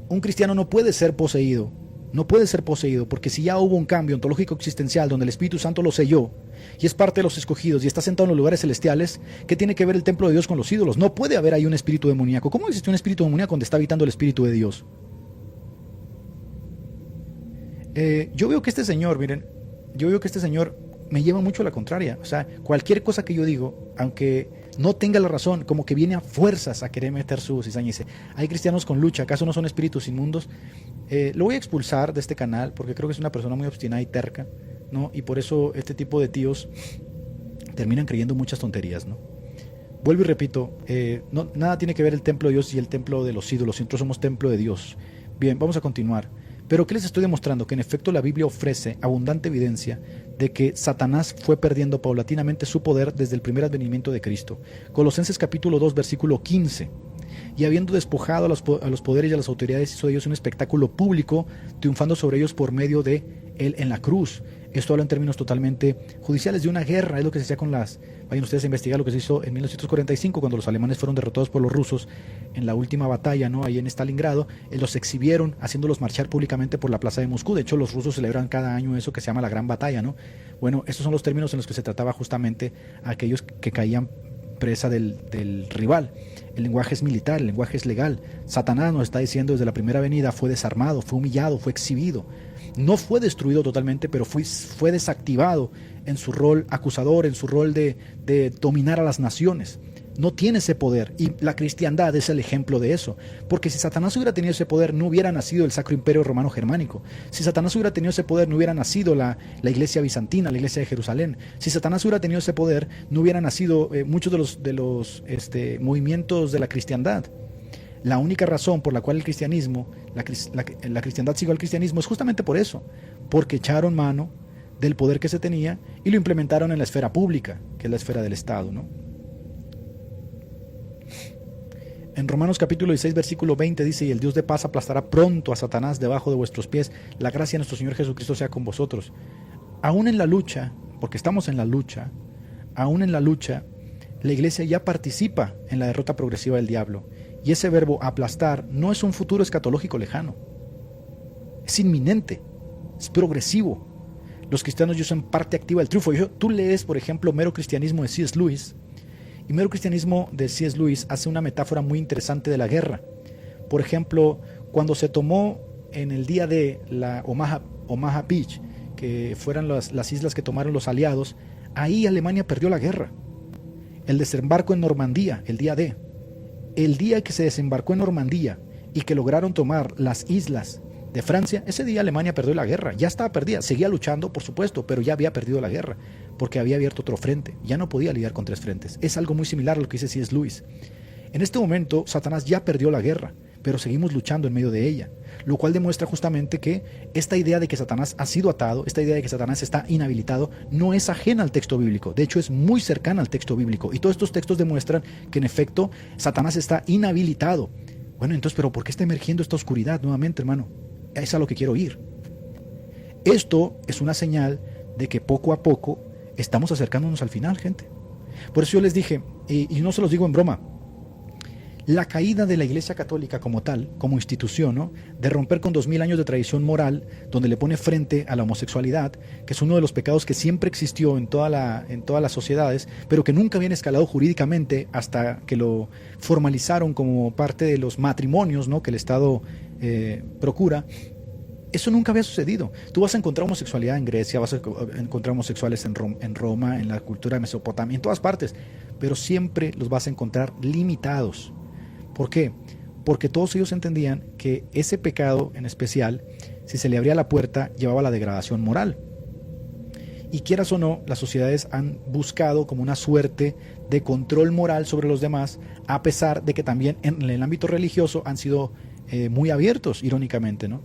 un cristiano no puede ser poseído. No puede ser poseído, porque si ya hubo un cambio ontológico existencial donde el Espíritu Santo lo selló y es parte de los escogidos y está sentado en los lugares celestiales, ¿qué tiene que ver el templo de Dios con los ídolos? No puede haber ahí un espíritu demoníaco. ¿Cómo existe un espíritu demoníaco donde está habitando el Espíritu de Dios? Yo veo que este señor me lleva mucho a la contraria. O sea, cualquier cosa que yo digo, aunque no tenga la razón, como que viene a fuerzas a querer meter su cizaña y dice, hay cristianos con lucha, ¿acaso no son espíritus inmundos? Lo voy a expulsar de este canal porque creo que es una persona muy obstinada y terca, ¿no? Y por eso este tipo de tíos terminan creyendo muchas tonterías, ¿no? Vuelvo y repito, nada tiene que ver el templo de Dios y el templo de los ídolos, nosotros somos templo de Dios. Bien, vamos a continuar. Pero ¿qué les estoy demostrando? Que en efecto la Biblia ofrece abundante evidencia de que Satanás fue perdiendo paulatinamente su poder desde el primer advenimiento de Cristo. Colosenses capítulo 2, versículo 15. Y habiendo despojado a los poderes y a las autoridades, hizo de ellos un espectáculo público, triunfando sobre ellos por medio de él en la cruz. Esto habla en términos totalmente judiciales de una guerra, es lo que se hacía con las... Vayan ustedes a investigar lo que se hizo en 1945, cuando los alemanes fueron derrotados por los rusos en la última batalla, ¿no? Ahí en Stalingrado, los exhibieron haciéndolos marchar públicamente por la plaza de Moscú. De hecho, los rusos celebran cada año eso que se llama la Gran Batalla, ¿no? Bueno, estos son los términos en los que se trataba justamente a aquellos que caían presa del rival. El lenguaje es militar, el lenguaje es legal. Satanás nos está diciendo desde la primera venida fue desarmado, fue humillado, fue exhibido. No fue destruido totalmente, pero fue desactivado en su rol acusador, en su rol de dominar a las naciones. No tiene ese poder, y la cristiandad es el ejemplo de eso, porque si Satanás hubiera tenido ese poder no hubiera nacido el Sacro Imperio Romano Germánico. Si Satanás hubiera tenido ese poder no hubiera nacido la iglesia bizantina, la iglesia de Jerusalén. Si Satanás hubiera tenido ese poder no hubiera nacido muchos de los movimientos de la cristiandad. La única razón por la cual el cristianismo, la cristiandad siguió al cristianismo es justamente por eso, porque echaron mano del poder que se tenía y lo implementaron en la esfera pública, que es la esfera del Estado, ¿no? En Romanos capítulo 16, versículo 20 dice, y el Dios de paz aplastará pronto a Satanás debajo de vuestros pies. La gracia de nuestro Señor Jesucristo sea con vosotros. Aún en la lucha, porque estamos en la lucha, aún en la lucha, la iglesia ya participa en la derrota progresiva del diablo. Y ese verbo aplastar no es un futuro escatológico lejano. Es inminente, es progresivo. Los cristianos ya son parte activa del triunfo. Tú lees, por ejemplo, Mero Cristianismo de C.S. Lewis, y Mero Cristianismo de C.S. Lewis hace una metáfora muy interesante de la guerra. Por ejemplo, cuando se tomó en el día de la Omaha Beach, que fueron las islas que tomaron los aliados, ahí Alemania perdió la guerra. El desembarco en Normandía, el día D. El día que se desembarcó en Normandía y que lograron tomar las islas de Francia, ese día Alemania perdió la guerra. Ya estaba perdida, seguía luchando, por supuesto, pero ya había perdido la guerra, porque había abierto otro frente. Ya no podía lidiar con tres frentes. Es algo muy similar a lo que dice C.S. Lewis. En este momento, Satanás ya perdió la guerra, pero seguimos luchando en medio de ella, lo cual demuestra justamente que esta idea de que Satanás ha sido atado, esta idea de que Satanás está inhabilitado, no es ajena al texto bíblico. De hecho, es muy cercana al texto bíblico. Y todos estos textos demuestran que, en efecto, Satanás está inhabilitado. Bueno, entonces, ¿pero por qué está emergiendo esta oscuridad nuevamente, hermano? Es a lo que quiero ir. Esto es una señal de que poco a poco estamos acercándonos al final, gente. Por eso yo les dije, y no se los digo en broma, la caída de la Iglesia Católica como tal, como institución, ¿no? De romper con 2000 años de tradición moral, donde le pone frente a la homosexualidad, que es uno de los pecados que siempre existió en todas las sociedades, pero que nunca habían escalado jurídicamente hasta que lo formalizaron como parte de los matrimonios, ¿no? Que el Estado procura. Eso nunca había sucedido. Tú vas a encontrar homosexualidad en Grecia, vas a encontrar homosexuales en Roma, en la cultura de Mesopotamia, en todas partes, pero siempre los vas a encontrar limitados. ¿Por qué? Porque todos ellos entendían que ese pecado en especial, si se le abría la puerta, llevaba a la degradación moral. Y quieras o no, las sociedades han buscado como una suerte de control moral sobre los demás, a pesar de que también en el ámbito religioso han sido muy abiertos, irónicamente, ¿no?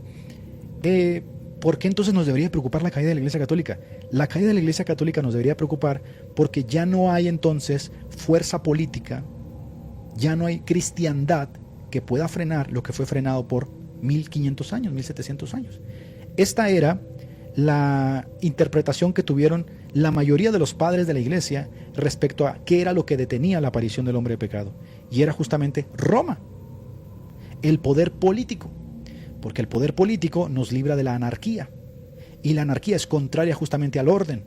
¿Por qué entonces nos debería preocupar la caída de la Iglesia Católica? La caída de la Iglesia Católica nos debería preocupar porque ya no hay entonces fuerza política, ya no hay cristiandad que pueda frenar lo que fue frenado por 1500 años, 1700 años. Esta era la interpretación que tuvieron la mayoría de los padres de la Iglesia respecto a qué era lo que detenía la aparición del hombre de pecado. Y era justamente Roma, el poder político. Porque el poder político nos libra de la anarquía, y la anarquía es contraria justamente al orden,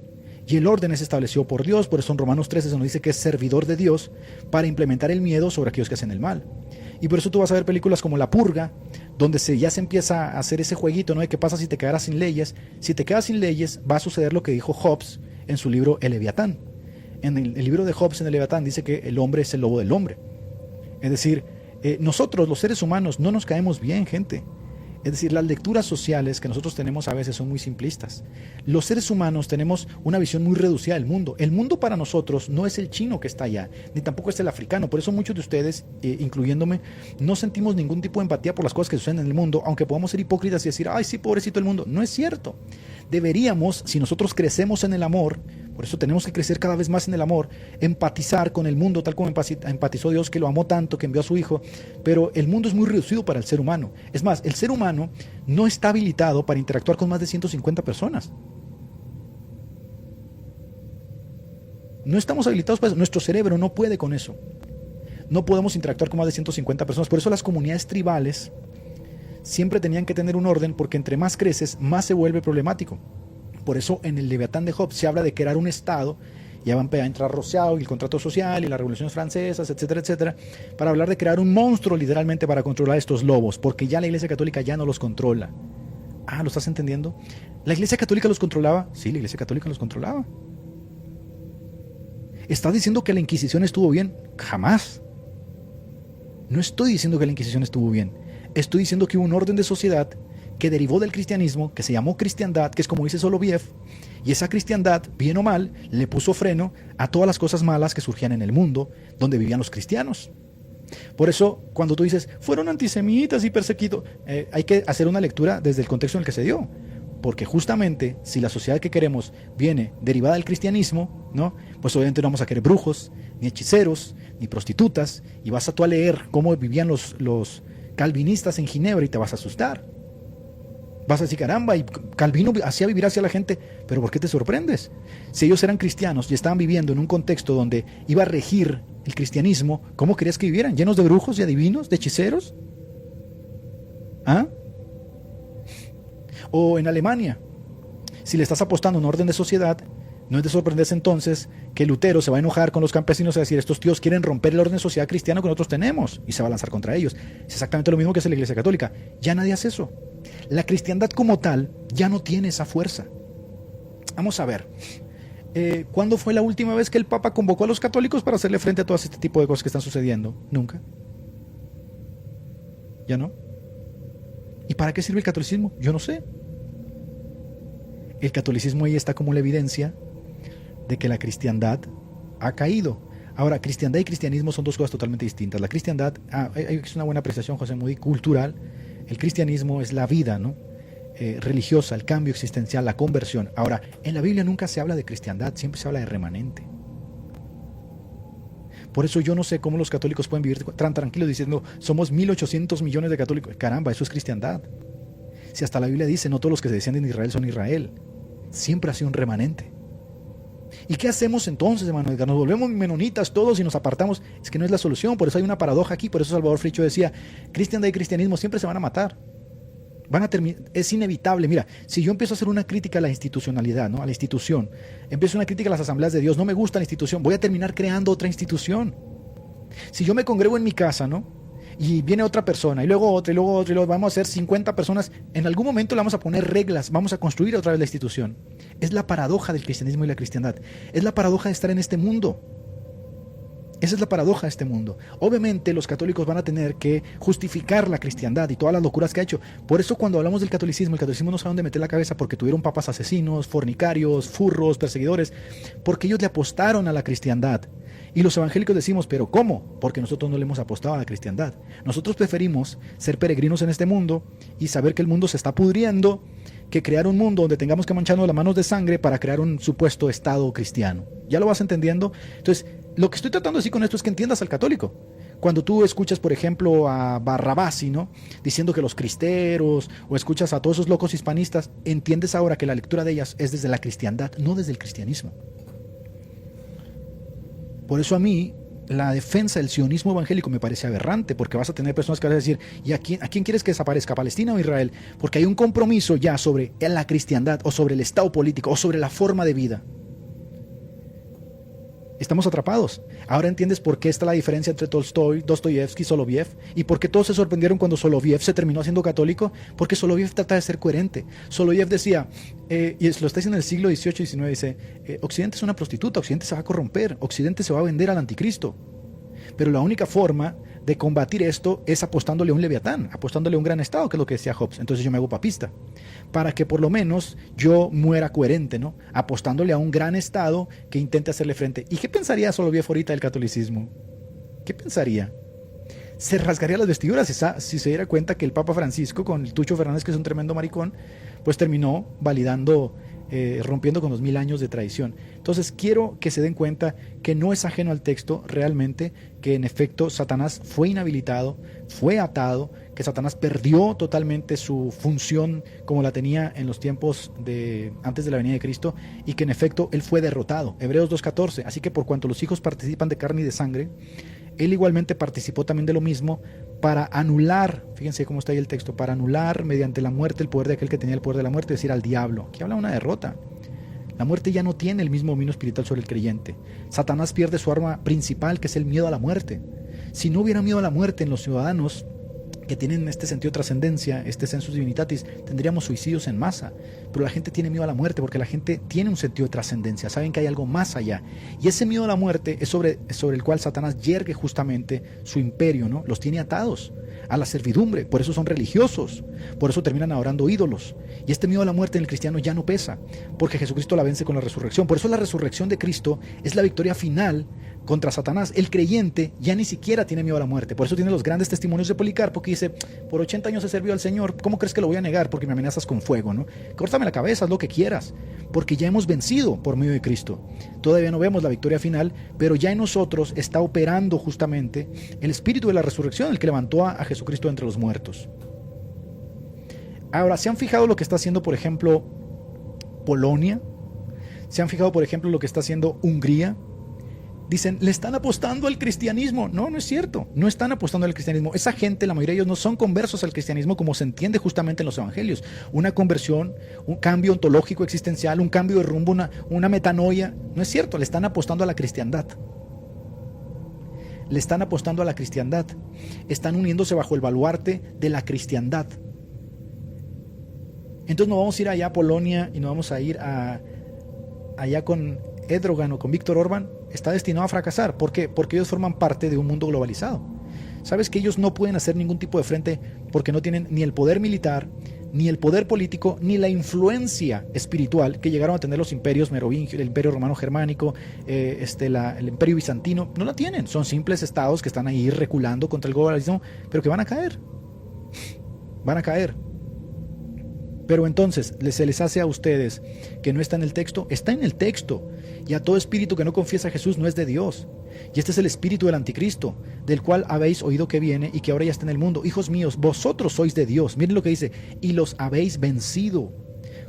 y el orden es establecido por Dios. Por eso en Romanos 13 se nos dice que es servidor de Dios para implementar el miedo sobre aquellos que hacen el mal. Y por eso tú vas a ver películas como La Purga, donde ya se empieza a hacer ese jueguito, ¿no? De qué pasa si te quedaras sin leyes. Si te quedas sin leyes, va a suceder lo que dijo Hobbes en su libro El Leviatán. En el libro de Hobbes, en el Leviatán, dice que el hombre es el lobo del hombre. Es decir, nosotros, los seres humanos, no nos caemos bien, gente. Es decir, las lecturas sociales que nosotros tenemos a veces son muy simplistas. Los seres humanos tenemos una visión muy reducida del mundo. El mundo para nosotros no es el chino que está allá, ni tampoco es el africano. Por eso muchos de ustedes, incluyéndome, no sentimos ningún tipo de empatía por las cosas que suceden en el mundo, aunque podamos ser hipócritas y decir, ay, sí, pobrecito el mundo. No es cierto. Deberíamos, si nosotros crecemos en el amor, por eso tenemos que crecer cada vez más en el amor, empatizar con el mundo tal como empatizó Dios, que lo amó tanto, que envió a su Hijo. Pero el mundo es muy reducido para el ser humano. Es más, el ser humano no está habilitado para interactuar con más de 150 personas. No estamos habilitados para eso. Nuestro cerebro no puede con eso. No podemos interactuar con más de 150 personas. Por eso las comunidades tribales siempre tenían que tener un orden, porque entre más creces, más se vuelve problemático. Por eso en el Leviatán de Hobbes se habla de crear un Estado. Ya van a entrar Rousseau y el contrato social y las revoluciones francesas, etcétera, etcétera, para hablar de crear un monstruo literalmente para controlar estos lobos, porque ya la Iglesia Católica ya no los controla. ¿Lo estás entendiendo? ¿La Iglesia Católica los controlaba? Sí, la Iglesia Católica los controlaba. ¿Estás diciendo que la Inquisición estuvo bien? Jamás. No estoy diciendo que la Inquisición estuvo bien. Estoy diciendo que hubo un orden de sociedad que derivó del cristianismo, que se llamó cristiandad, que es como dice Soloviev, y esa cristiandad, bien o mal, le puso freno a todas las cosas malas que surgían en el mundo donde vivían los cristianos. Por eso, cuando tú dices, fueron antisemitas y perseguidos, hay que hacer una lectura desde el contexto en el que se dio. Porque justamente, si la sociedad que queremos viene derivada del cristianismo, ¿no? Pues obviamente no vamos a querer brujos, ni hechiceros, ni prostitutas, y vas a tú a leer cómo vivían los calvinistas en Ginebra y te vas a asustar. Vas a decir, caramba, y Calvino hacía vivir hacia la gente, pero ¿por qué te sorprendes? Si ellos eran cristianos y estaban viviendo en un contexto donde iba a regir el cristianismo, ¿cómo querías que vivieran? ¿Llenos de brujos y adivinos, de hechiceros? O en Alemania, si le estás apostando a un orden de sociedad, no es de sorprenderse entonces que Lutero se va a enojar con los campesinos y a decir, estos tíos quieren romper el orden de sociedad cristiano que nosotros tenemos, y se va a lanzar contra ellos. Es exactamente lo mismo que hace la Iglesia Católica. Ya nadie hace eso. La cristiandad como tal ya no tiene esa fuerza. Vamos a ver, ¿cuándo fue la última vez que el Papa convocó a los católicos para hacerle frente a todo este tipo de cosas que están sucediendo? Nunca. ¿Ya no? ¿Y para qué sirve el catolicismo? Yo no sé. El catolicismo ahí está como la evidencia de que la cristiandad ha caído. Ahora, cristiandad y cristianismo son dos cosas totalmente distintas. La cristiandad, es una buena apreciación, José Moody, cultural. El cristianismo es la vida, ¿no? Religiosa, el cambio existencial, la conversión. Ahora, en la Biblia nunca se habla de cristiandad, siempre se habla de remanente. Por eso yo no sé cómo los católicos pueden vivir tan tranquilos diciendo, somos 1.800 millones de católicos. Caramba, eso es cristiandad. Si hasta la Biblia dice, no todos los que se descienden de Israel son Israel. Siempre ha sido un remanente. ¿Y qué hacemos entonces, hermano Edgar? ¿Nos volvemos menonitas todos y nos apartamos? Es que no es la solución, por eso hay una paradoja aquí. Por eso Salvador Fricho decía, cristiandad y cristianismo siempre se van a matar. Van a terminar, es inevitable. Mira, si yo empiezo a hacer una crítica a la institucionalidad, ¿no? A la institución, empiezo una crítica a las asambleas de Dios, no me gusta la institución, voy a terminar creando otra institución. Si yo me congrego en mi casa, ¿no? Y viene otra persona, y luego otra, y luego otra, y luego vamos a ser 50 personas, en algún momento le vamos a poner reglas, vamos a construir otra vez la institución. Es la paradoja del cristianismo y la cristiandad. Es la paradoja de estar en este mundo. Esa es la paradoja de este mundo. Obviamente los católicos van a tener que justificar la cristiandad y todas las locuras que ha hecho. Por eso cuando hablamos del catolicismo, el catolicismo no sabe dónde meter la cabeza porque tuvieron papas asesinos, fornicarios, furros, perseguidores, porque ellos le apostaron a la cristiandad. Y los evangélicos decimos, ¿pero cómo? Porque nosotros no le hemos apostado a la cristiandad. Nosotros preferimos ser peregrinos en este mundo y saber que el mundo se está pudriendo, que crear un mundo donde tengamos que mancharnos las manos de sangre para crear un supuesto Estado cristiano. ¿Ya lo vas entendiendo? Entonces, lo que estoy tratando de decir con esto es que entiendas al católico. Cuando tú escuchas, por ejemplo, a Barrabás, ¿no? Diciendo que los cristeros, o escuchas a todos esos locos hispanistas, entiendes ahora que la lectura de ellas es desde la cristiandad, no desde el cristianismo. Por eso a mí la defensa del sionismo evangélico me parece aberrante, porque vas a tener personas que van a decir, ¿y a quién quieres que desaparezca, Palestina o Israel? Porque hay un compromiso ya sobre la cristiandad, o sobre el Estado político, o sobre la forma de vida. Estamos atrapados. Ahora entiendes por qué está la diferencia entre Tolstoy, Dostoyevsky y Soloviev, y por qué todos se sorprendieron cuando Soloviev se terminó haciendo católico, porque Soloviev trata de ser coherente. Soloviev decía, y lo está diciendo en el siglo XVIII y XIX, dice, Occidente es una prostituta, Occidente se va a corromper, Occidente se va a vender al anticristo. Pero la única forma de combatir esto es apostándole a un leviatán, apostándole a un gran estado, que es lo que decía Hobbes. Entonces yo me hago papista, para que por lo menos yo muera coherente, ¿no? Apostándole a un gran estado que intente hacerle frente. ¿Y qué pensaría Soloviev ahorita del catolicismo? ¿Qué pensaría? Se rasgaría las vestiduras si se diera cuenta que el Papa Francisco, con el Tucho Fernández, que es un tremendo maricón, pues terminó validando, rompiendo con 2000 años de tradición. Entonces quiero que se den cuenta que no es ajeno al texto realmente, que en efecto Satanás fue inhabilitado, fue atado, que Satanás perdió totalmente su función como la tenía en los tiempos antes de la venida de Cristo, y que en efecto él fue derrotado. Hebreos 2:14. Así que por cuanto los hijos participan de carne y de sangre, él igualmente participó también de lo mismo, para anular, fíjense cómo está ahí el texto, para anular mediante la muerte el poder de aquel que tenía el poder de la muerte, es decir, al diablo. Aquí habla de una derrota. La muerte ya no tiene el mismo dominio espiritual sobre el creyente. Satanás pierde su arma principal, que es el miedo a la muerte. Si no hubiera miedo a la muerte en los ciudadanos que tienen este sentido de trascendencia, este sensus divinitatis, tendríamos suicidios en masa. Pero la gente tiene miedo a la muerte porque la gente tiene un sentido de trascendencia, saben que hay algo más allá. Y ese miedo a la muerte es sobre el cual Satanás yergue justamente su imperio, ¿no? Los tiene atados a la servidumbre, por eso son religiosos, por eso terminan adorando ídolos. Y este miedo a la muerte en el cristiano ya no pesa, porque Jesucristo la vence con la resurrección. Por eso la resurrección de Cristo es la victoria final contra Satanás. El creyente ya ni siquiera tiene miedo a la muerte. Por eso tiene los grandes testimonios de Policarpo, que dice, por 80 años he servido al Señor, ¿cómo crees que lo voy a negar? Porque me amenazas con fuego, ¿no? Córtame la cabeza, haz lo que quieras, porque ya hemos vencido por medio de Cristo. Todavía no vemos la victoria final, pero ya en nosotros está operando justamente el espíritu de la resurrección, el que levantó a Jesucristo entre los muertos. Ahora, ¿se han fijado lo que está haciendo, por ejemplo, Polonia? ¿Se han fijado, por ejemplo, lo que está haciendo Hungría? Dicen, le están apostando al cristianismo. No, no es cierto. No están apostando al cristianismo. Esa gente, la mayoría de ellos, no son conversos al cristianismo como se entiende justamente en los evangelios. Una conversión, un cambio ontológico existencial, un cambio de rumbo, una metanoia. No es cierto. Le están apostando a la cristiandad. Le están apostando a la cristiandad. Están uniéndose bajo el baluarte de la cristiandad. Entonces no vamos a ir allá a Polonia y no vamos a ir allá con Erdogan o con Víctor Orbán. Está destinado a fracasar. ¿Por qué? Porque ellos forman parte de un mundo globalizado. ¿Sabes que ellos no pueden hacer ningún tipo de frente porque no tienen ni el poder militar, ni el poder político, ni la influencia espiritual que llegaron a tener los imperios merovingios, el imperio romano germánico, el imperio bizantino? No la tienen. Son simples estados que están ahí reculando contra el globalismo, pero que van a caer. Van a caer. Pero entonces, ¿se les hace a ustedes que no está en el texto? Está en el texto. Y a todo espíritu que no confiesa a Jesús no es de Dios. Y este es el espíritu del anticristo, del cual habéis oído que viene y que ahora ya está en el mundo. Hijos míos, vosotros sois de Dios. Miren lo que dice, y los habéis vencido,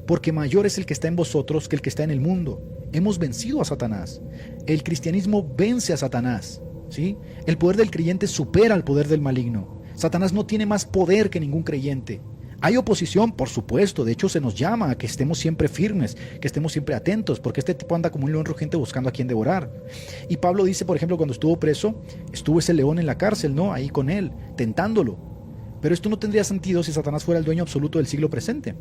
porque mayor es el que está en vosotros que el que está en el mundo. Hemos vencido a Satanás. El cristianismo vence a Satanás, ¿sí? El poder del creyente supera al poder del maligno. Satanás no tiene más poder que ningún creyente. Hay oposición, por supuesto, de hecho se nos llama a que estemos siempre firmes, que estemos siempre atentos, porque este tipo anda como un león rugiente buscando a quien devorar. Y Pablo dice, por ejemplo, cuando estuvo preso, estuvo ese león en la cárcel, ¿no? Ahí con él, tentándolo. Pero esto no tendría sentido si Satanás fuera el dueño absoluto del siglo presente.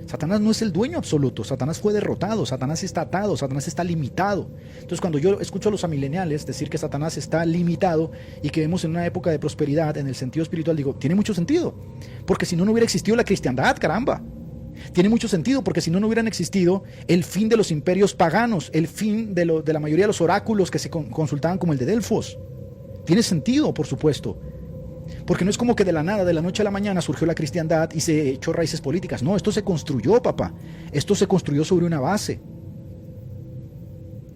Satanás no es el dueño absoluto, Satanás fue derrotado, Satanás está atado, Satanás está limitado. Entonces cuando yo escucho a los amileniales decir que Satanás está limitado y que vemos en una época de prosperidad en el sentido espiritual, digo, tiene mucho sentido, porque si no, no hubiera existido la cristiandad, caramba. Tiene mucho sentido, porque si no, no hubieran existido el fin de los imperios paganos, el fin de la mayoría de los oráculos que se consultaban como el de Delfos. Tiene sentido, por supuesto. Porque no es como que de la nada, de la noche a la mañana surgió la cristiandad y se echó raíces políticas. No, esto se construyó, papá. Esto se construyó sobre una base.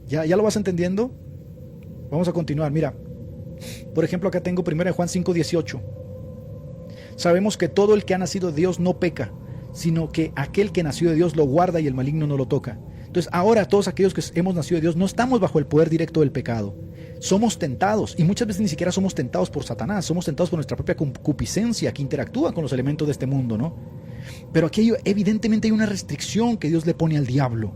¿Ya lo vas entendiendo? Vamos a continuar. Mira, por ejemplo, acá tengo 1 Juan 5:18. Sabemos que todo el que ha nacido de Dios no peca, sino que aquel que nació de Dios lo guarda y el maligno no lo toca. Entonces ahora todos aquellos que hemos nacido de Dios no estamos bajo el poder directo del pecado. Somos tentados, y muchas veces ni siquiera somos tentados por Satanás, somos tentados por nuestra propia concupiscencia que interactúa con los elementos de este mundo, ¿no? Pero aquí evidentemente hay una restricción que Dios le pone al diablo,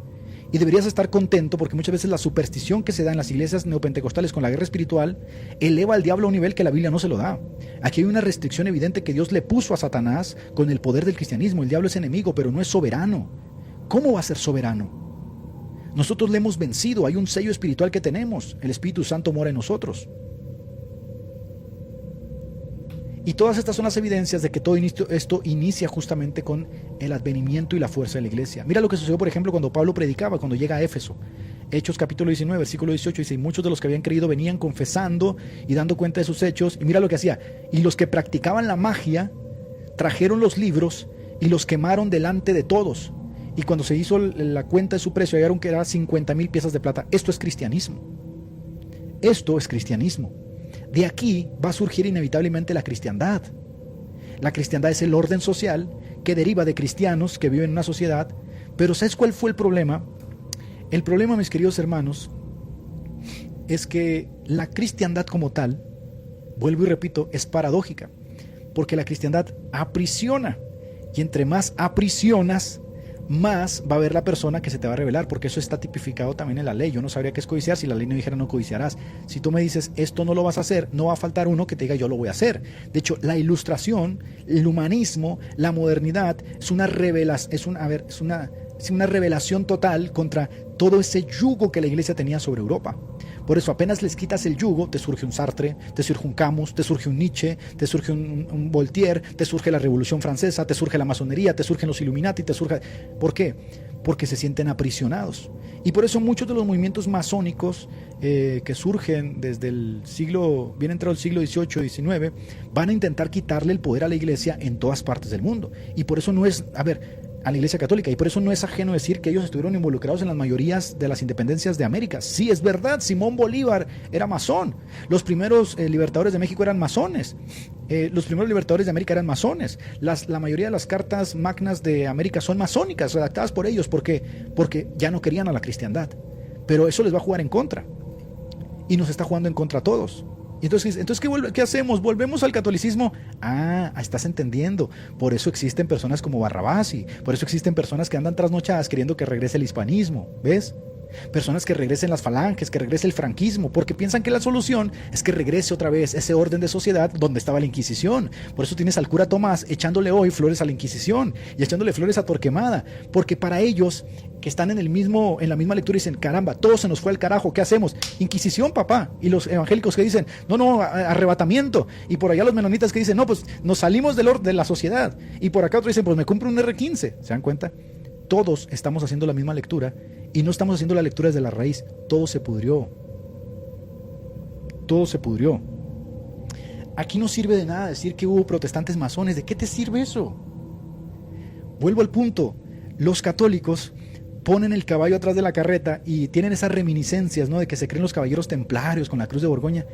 Y deberías estar contento porque muchas veces la superstición que se da en las iglesias neopentecostales con la guerra espiritual eleva al diablo a un nivel que la Biblia no se lo da. Aquí hay una restricción evidente que Dios le puso a Satanás con el poder del cristianismo. El diablo es enemigo, pero no es soberano. ¿Cómo va a ser soberano? Nosotros le hemos vencido, hay un sello espiritual que tenemos. El Espíritu Santo mora en nosotros. Y todas estas son las evidencias de que todo esto inicia justamente con el advenimiento y la fuerza de la iglesia. Mira lo que sucedió, por ejemplo, cuando Pablo predicaba, cuando llega a Éfeso. Hechos capítulo 19, versículo 18, dice, y muchos de los que habían creído venían confesando y dando cuenta de sus hechos. Y mira lo que hacía. Y los que practicaban la magia trajeron los libros y los quemaron delante de todos. Y cuando se hizo la cuenta de su precio, hallaron que era 50,000 piezas de plata. Esto es cristianismo. Esto es cristianismo. De aquí va a surgir inevitablemente la cristiandad. La cristiandad es el orden social que deriva de cristianos que viven en una sociedad. Pero ¿sabes cuál fue el problema? El problema, mis queridos hermanos, es que la cristiandad como tal, vuelvo y repito, es paradójica. Porque la cristiandad aprisiona. Y entre más aprisionas, más va a haber la persona que se te va a revelar, porque eso está tipificado también en la ley. Yo no sabría qué es codiciar si la ley no dijera no codiciarás. Si tú me dices esto no lo vas a hacer, no va a faltar uno que te diga yo lo voy a hacer. De hecho, la ilustración, el humanismo, la modernidad es una revelación, es una revelación total contra todo ese yugo que la iglesia tenía sobre Europa. Por eso apenas les quitas el yugo, te surge un Sartre, te surge un Camus, te surge un Nietzsche, te surge un Voltaire, te surge la Revolución Francesa, te surge la masonería, te surgen los Illuminati, te surge... ¿Por qué? Porque se sienten aprisionados. Y por eso muchos de los movimientos masónicos que surgen desde el siglo, bien entrado el siglo XVIII, XIX, van a intentar quitarle el poder a la iglesia en todas partes del mundo. Y por eso no es... a la Iglesia Católica, y por eso no es ajeno decir que ellos estuvieron involucrados en las mayorías de las independencias de América. Sí, es verdad, Simón Bolívar era masón, los primeros libertadores de México eran masones, los primeros libertadores de América eran masones, la mayoría de las cartas magnas de América son masónicas, redactadas por ellos. ¿Por qué? Porque ya no querían a la cristiandad, pero eso les va a jugar en contra, y nos está jugando en contra a todos. Entonces ¿qué hacemos? ¿Volvemos al catolicismo? Estás entendiendo. Por eso existen personas como Barrabás, por eso existen personas que andan trasnochadas queriendo que regrese el hispanismo, ¿ves? Personas que regresen las falanges, que regrese el franquismo, porque piensan que la solución es que regrese otra vez ese orden de sociedad donde estaba la Inquisición. Por eso tienes al cura Tomás echándole hoy flores a la Inquisición y echándole flores a Torquemada, porque para ellos que están en la misma lectura dicen, caramba, todo se nos fue al carajo, ¿qué hacemos? Inquisición, papá. Y los evangélicos que dicen, no, arrebatamiento. Y por allá los menonitas que dicen, no, pues nos salimos de la sociedad. Y por acá otros dicen, pues me compro un R15. ¿Se dan cuenta? Todos estamos haciendo la misma lectura y no estamos haciendo la lectura desde la raíz. Todo se pudrió. Todo se pudrió. Aquí no sirve de nada decir que hubo protestantes masones. ¿De qué te sirve eso? Vuelvo al punto. Los católicos ponen el caballo atrás de la carreta y tienen esas reminiscencias, ¿no? De que se creen los caballeros templarios con la cruz de Borgoña.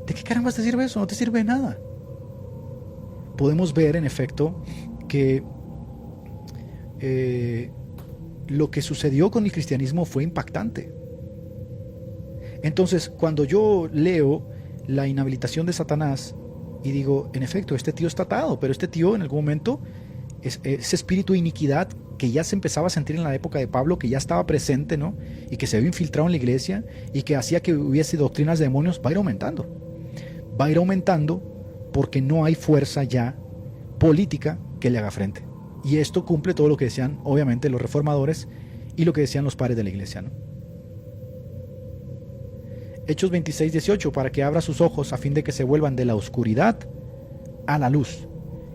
¿De qué caramba te sirve eso? No te sirve de nada. Podemos ver, en efecto, que lo que sucedió con el cristianismo fue impactante. Entonces, cuando yo leo la inhabilitación de Satanás y digo, en efecto, este tío está atado, pero este tío en algún momento, ese espíritu de iniquidad que ya se empezaba a sentir en la época de Pablo, que ya estaba presente, ¿no? Y que se había infiltrado en la iglesia y que hacía que hubiese doctrinas de demonios, va a ir aumentando. Va a ir aumentando porque no hay fuerza ya política que le haga frente. Y esto cumple todo lo que decían, obviamente, los reformadores y lo que decían los padres de la iglesia, ¿no? Hechos 26:18, para que abra sus ojos a fin de que se vuelvan de la oscuridad a la luz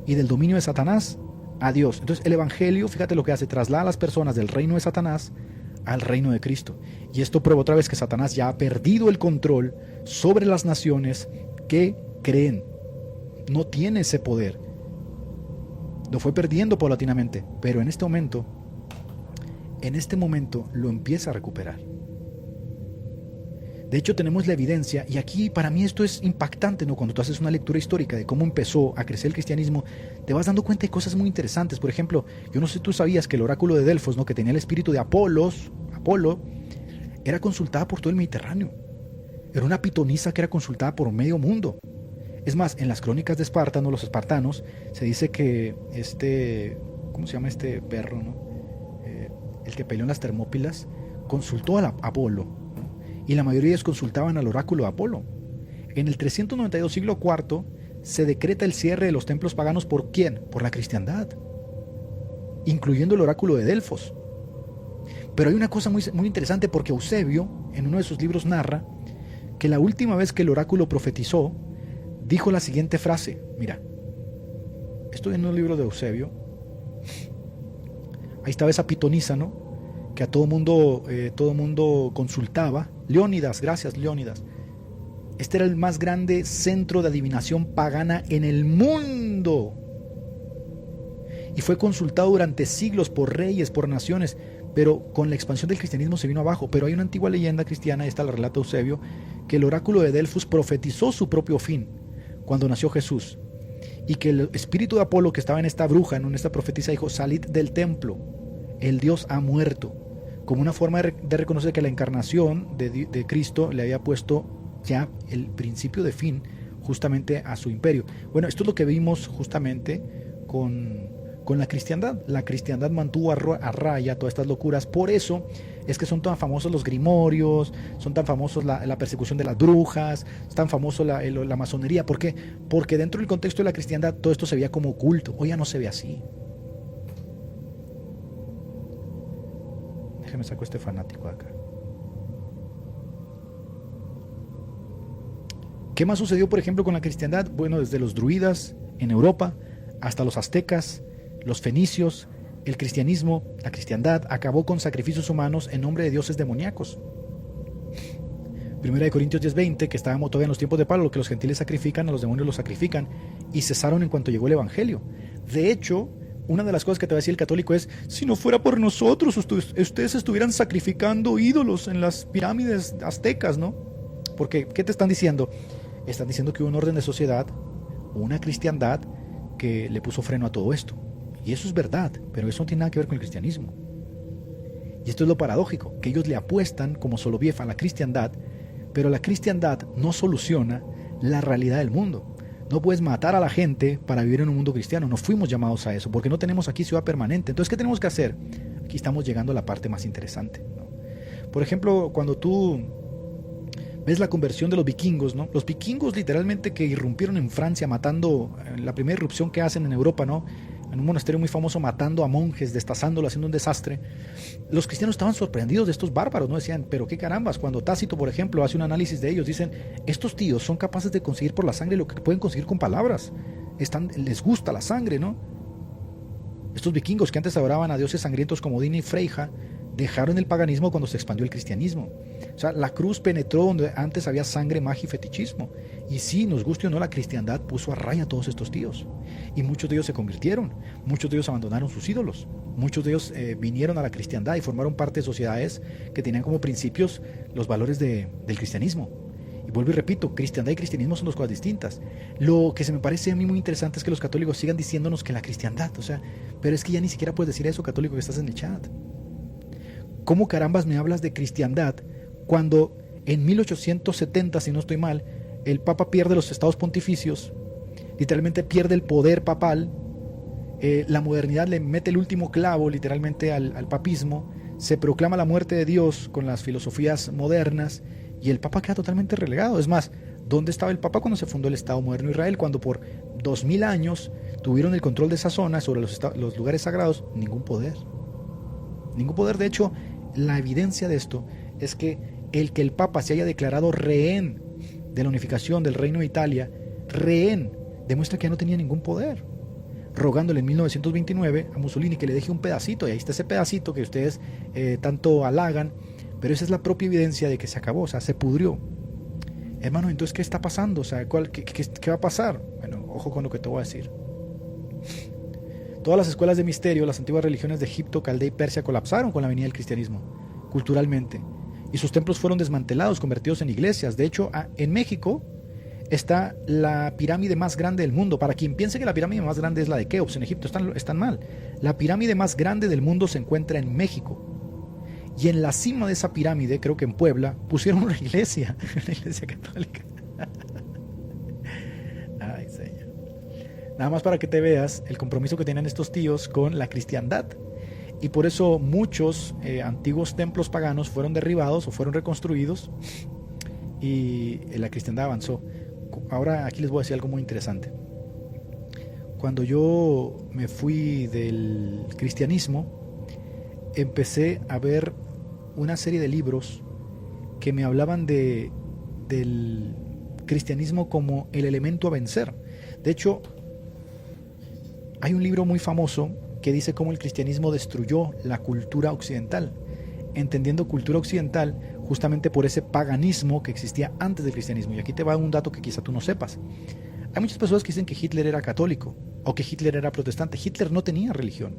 y del dominio de Satanás a Dios. Entonces el evangelio, fíjate lo que hace, traslada a las personas del reino de Satanás al reino de Cristo. Y esto prueba otra vez que Satanás ya ha perdido el control sobre las naciones que creen. No tiene ese poder. Lo fue perdiendo paulatinamente, pero en este momento lo empieza a recuperar. De hecho, tenemos la evidencia, y aquí para mí esto es impactante, ¿no? Cuando tú haces una lectura histórica de cómo empezó a crecer el cristianismo, te vas dando cuenta de cosas muy interesantes. Por ejemplo, yo no sé si tú sabías que el oráculo de Delfos, ¿no? Que tenía el espíritu de Apolo, era consultada por todo el Mediterráneo. Era una pitonisa que era consultada por medio mundo. Es más, en las crónicas de Esparta, ¿no? Los espartanos, se dice que ¿cómo se llama este perro, no? El que peleó en las Termópilas, consultó a Apolo, y la mayoría de ellos consultaban al oráculo de Apolo. En el 392 siglo IV se decreta el cierre de los templos paganos. ¿Por quién? Por la cristiandad, incluyendo el oráculo de Delfos. Pero hay una cosa muy, muy interesante, porque Eusebio, en uno de sus libros, narra que la última vez que el oráculo profetizó, dijo la siguiente frase. Mira, estoy en un libro de Eusebio. Ahí estaba esa pitonisa, ¿no? Que a todo mundo consultaba. Leónidas, gracias Leónidas. Este era el más grande centro de adivinación pagana en el mundo. Y fue consultado durante siglos por reyes, por naciones, pero con la expansión del cristianismo se vino abajo. Pero hay una antigua leyenda cristiana, esta la relata Eusebio, que el oráculo de Delfos profetizó su propio fin cuando nació Jesús. Y que el espíritu de Apolo, que estaba en esta bruja, en esta profetisa, dijo: salid del templo, el Dios ha muerto. Como una forma de reconocer que la encarnación de Cristo le había puesto ya el principio de fin justamente a su imperio. Bueno, esto es lo que vimos justamente con la cristiandad. La cristiandad mantuvo a raya todas estas locuras. Por eso es que son tan famosos los grimorios, son tan famosos la persecución de las brujas, es tan famoso la masonería. ¿Por qué? Porque dentro del contexto de la cristiandad todo esto se veía como oculto. Hoy ya no se ve así. Déjame saco este fanático de acá. ¿Qué más sucedió, por ejemplo, con la cristiandad? Bueno, desde los druidas en Europa hasta los aztecas, los fenicios, el cristianismo, la cristiandad acabó con sacrificios humanos en nombre de dioses demoníacos. Primera de Corintios 10:20, que estábamos todavía en los tiempos de Pablo, lo que los gentiles sacrifican, a los demonios los sacrifican, y cesaron en cuanto llegó el evangelio. De hecho, una de las cosas que te va a decir el católico es: si no fuera por nosotros, ustedes estuvieran sacrificando ídolos en las pirámides aztecas, ¿no? Porque, ¿qué te están diciendo? Están diciendo que hubo un orden de sociedad, una cristiandad que le puso freno a todo esto. Y eso es verdad, pero eso no tiene nada que ver con el cristianismo. Y esto es lo paradójico, que ellos le apuestan como Soloviev a la cristiandad, pero la cristiandad no soluciona la realidad del mundo. No puedes matar a la gente para vivir en un mundo cristiano. No fuimos llamados a eso, porque no tenemos aquí ciudad permanente. Entonces, ¿qué tenemos que hacer? Aquí estamos llegando a la parte más interesante, ¿no? Por ejemplo, cuando tú ves la conversión de los vikingos, ¿no? Los vikingos literalmente que irrumpieron en Francia matando, la primera irrupción que hacen en Europa, ¿no? En un monasterio muy famoso, matando a monjes, destazándolo, haciendo un desastre. Los cristianos estaban sorprendidos de estos bárbaros, ¿no? Decían: pero qué carambas. Cuando Tácito, por ejemplo, hace un análisis de ellos, dicen: estos tíos son capaces de conseguir por la sangre lo que pueden conseguir con palabras. Les gusta la sangre, ¿no? Estos vikingos que antes adoraban a dioses sangrientos como Odín y Freyja, dejaron el paganismo cuando se expandió el cristianismo. O sea, la cruz penetró donde antes había sangre, magia y fetichismo. Y sí, nos guste o no, la cristiandad puso a raya a todos estos tíos. Y muchos de ellos se convirtieron, muchos de ellos abandonaron sus ídolos, muchos de ellos vinieron a la cristiandad y formaron parte de sociedades que tenían como principios los valores del cristianismo. Y vuelvo y repito, cristiandad y cristianismo son dos cosas distintas. Lo que se me parece a mí muy interesante es que los católicos sigan diciéndonos que la cristiandad, o sea, pero es que ya ni siquiera puedes decir eso, católico, que estás en el chat. ¿Cómo carambas me hablas de cristiandad cuando en 1870, si no estoy mal, el Papa pierde los estados pontificios, literalmente pierde el poder papal, la modernidad le mete el último clavo literalmente al papismo, se proclama la muerte de Dios con las filosofías modernas y el Papa queda totalmente relegado? Es más, ¿dónde estaba el Papa cuando se fundó el Estado moderno de Israel? Cuando por 2000 años tuvieron el control de esa zona sobre los lugares sagrados. Ningún poder. Ningún poder. De hecho, la evidencia de esto es que el Papa se haya declarado rehén de la unificación del Reino de Italia, rehén, demuestra que ya no tenía ningún poder, rogándole en 1929 a Mussolini que le deje un pedacito, y ahí está ese pedacito que ustedes tanto halagan, pero esa es la propia evidencia de que se acabó, o sea, se pudrió. Hermano, entonces, ¿qué está pasando? O sea, ¿qué va a pasar? Bueno, ojo con lo que te voy a decir. Todas las escuelas de misterio, las antiguas religiones de Egipto, Caldea y Persia colapsaron con la venida del cristianismo, culturalmente, y sus templos fueron desmantelados, convertidos en iglesias. De hecho, en México está la pirámide más grande del mundo. Para quien piense que la pirámide más grande es la de Keops en Egipto, están mal. La pirámide más grande del mundo se encuentra en México. Y en la cima de esa pirámide, creo que en Puebla, pusieron una iglesia católica. Ay, señor. Nada más para que te veas el compromiso que tienen estos tíos con la cristiandad. y por eso muchos antiguos templos paganos fueron derribados o fueron reconstruidos y la cristiandad avanzó. Ahora aquí les voy a decir algo muy interesante. Cuando yo me fui del cristianismo, empecé a ver una serie de libros que me hablaban del cristianismo como el elemento a vencer. De hecho, hay un libro muy famoso que dice cómo el cristianismo destruyó la cultura occidental, entendiendo cultura occidental justamente por ese paganismo que existía antes del cristianismo. Y aquí te va un dato que quizá tú no sepas. Hay muchas personas que dicen que Hitler era católico o que Hitler era protestante. Hitler no tenía religión.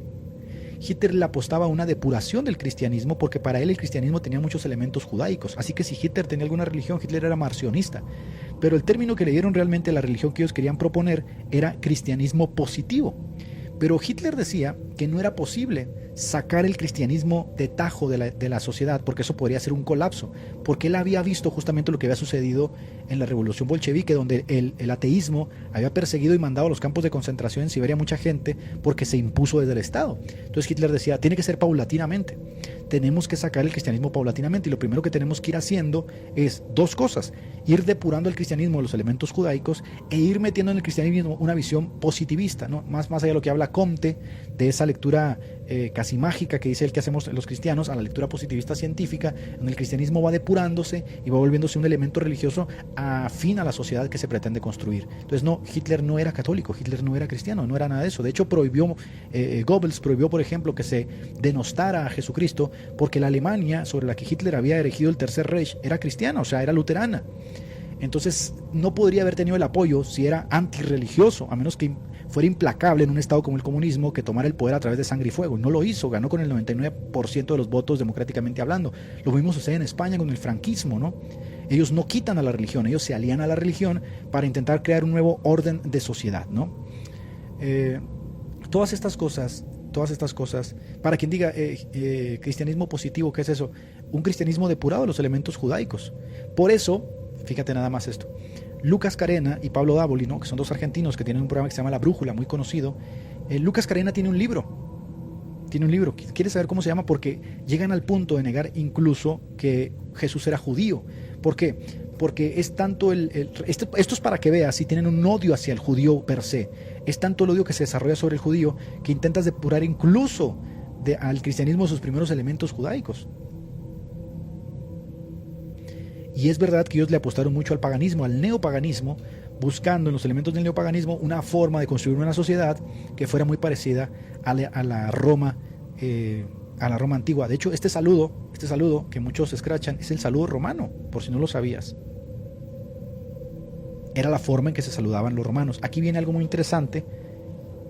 Hitler le apostaba a una depuración del cristianismo porque para él el cristianismo tenía muchos elementos judaicos. Así que si Hitler tenía alguna religión, Hitler era marcionista. Pero el término que le dieron realmente a la religión que ellos querían proponer era cristianismo positivo. Pero Hitler decía que no era posible sacar el cristianismo de tajo de la sociedad, porque eso podría ser un colapso, porque él había visto justamente lo que había sucedido en la revolución bolchevique, donde el ateísmo había perseguido y mandado a los campos de concentración en Siberia a mucha gente porque se impuso desde el Estado. Entonces Hitler decía, tiene que ser paulatinamente, tenemos que sacar el cristianismo paulatinamente, y lo primero que tenemos que ir haciendo es dos cosas: ir depurando el cristianismo de los elementos judaicos e ir metiendo en el cristianismo una visión positivista, ¿no? Más allá de lo que habla Comte, de esa lectura casi mágica que dice el que hacemos los cristianos, a la lectura positivista científica, en el cristianismo va depurándose y va volviéndose un elemento religioso afín a la sociedad que se pretende construir. Entonces no, Hitler no era católico, Hitler no era cristiano, no era nada de eso. De hecho prohibió, Goebbels prohibió, por ejemplo, que se denostara a Jesucristo, porque la Alemania sobre la que Hitler había erigido el Tercer Reich era cristiana, o sea, era luterana. Entonces no podría haber tenido el apoyo si era antirreligioso, a menos que fuera implacable en un estado como el comunismo, que tomara el poder a través de sangre y fuego. Y no lo hizo, ganó con el 99% de los votos democráticamente hablando. Lo mismo sucede en España con el franquismo, ¿no? Ellos no quitan a la religión, ellos se alían a la religión para intentar crear un nuevo orden de sociedad, ¿no? Todas estas cosas, para quien diga cristianismo positivo, ¿qué es eso? Un cristianismo depurado de los elementos judaicos. Por eso, fíjate nada más esto, Lucas Carena y Pablo Dávoli, ¿no? Que son dos argentinos que tienen un programa que se llama La Brújula, muy conocido. Lucas Carena tiene un libro. ¿Quieres saber cómo se llama? Porque llegan al punto de negar incluso que Jesús era judío. ¿Por qué? Porque es tanto esto es para que veas si tienen un odio hacia el judío per se. Es tanto el odio que se desarrolla sobre el judío que intentas depurar incluso al cristianismo de sus primeros elementos judaicos. Y es verdad que ellos le apostaron mucho al paganismo, al neopaganismo, buscando en los elementos del neopaganismo una forma de construir una sociedad que fuera muy parecida a la Roma antigua. De hecho, este saludo que muchos escrachan es el saludo romano, por si no lo sabías. Era la forma en que se saludaban los romanos. Aquí viene algo muy interesante.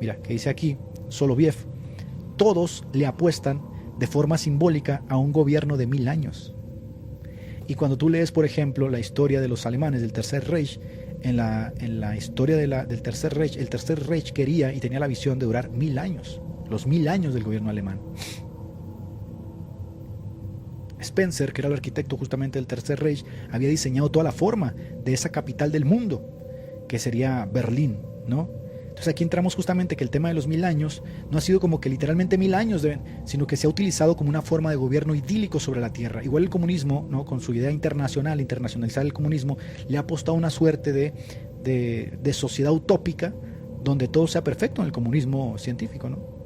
Mira, que dice aquí Soloviev: todos le apuestan de forma simbólica a un gobierno de 1000 años. Y cuando tú lees, por ejemplo, la historia de los alemanes del Tercer Reich, en la historia del Tercer Reich, el Tercer Reich quería y tenía la visión de durar 1000 años, los 1000 años del gobierno alemán. Spencer, que era el arquitecto justamente del Tercer Reich, había diseñado toda la forma de esa capital del mundo, que sería Berlín, ¿no? Entonces aquí entramos justamente que el tema de los 1000 años no ha sido como que literalmente 1000 años, sino que se ha utilizado como una forma de gobierno idílico sobre la tierra. Igual el comunismo, ¿no? Con su idea internacionalizar el comunismo, le ha apostado una suerte de sociedad utópica donde todo sea perfecto en el comunismo científico, ¿no?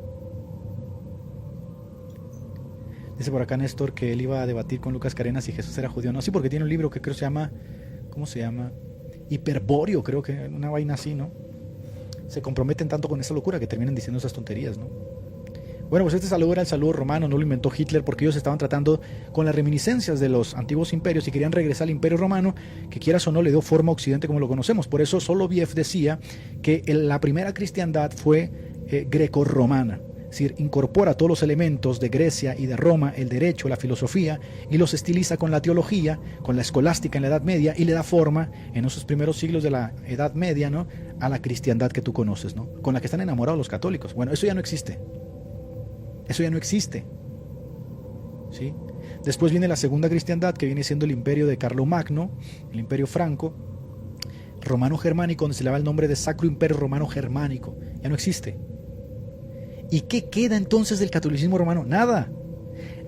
Dice por acá Néstor que él iba a debatir con Lucas Carena si Jesús era judío. No, sí, porque tiene un libro que creo se llama, ¿cómo se llama? Hiperbóreo, creo que una vaina así, ¿no? Se comprometen tanto con esa locura que terminan diciendo esas tonterías, ¿no? Bueno, pues este saludo era el saludo romano, no lo inventó Hitler, porque ellos estaban tratando con las reminiscencias de los antiguos imperios y querían regresar al imperio romano, que quieras o no le dio forma a Occidente como lo conocemos. Por eso Soloviev decía que la primera cristiandad fue grecorromana. Es decir, incorpora todos los elementos de Grecia y de Roma, el derecho, la filosofía, y los estiliza con la teología, con la escolástica en la Edad Media, y le da forma, en esos primeros siglos de la Edad Media, ¿no?, a la cristiandad que tú conoces, ¿no?, con la que están enamorados los católicos. Bueno, eso ya no existe. Eso ya no existe. ¿Sí? Después viene la segunda cristiandad, que viene siendo el imperio de Carlomagno, el imperio franco, romano-germánico, donde se le da el nombre de Sacro Imperio Romano Germánico. Ya no existe. ¿Y qué queda entonces del catolicismo romano? Nada.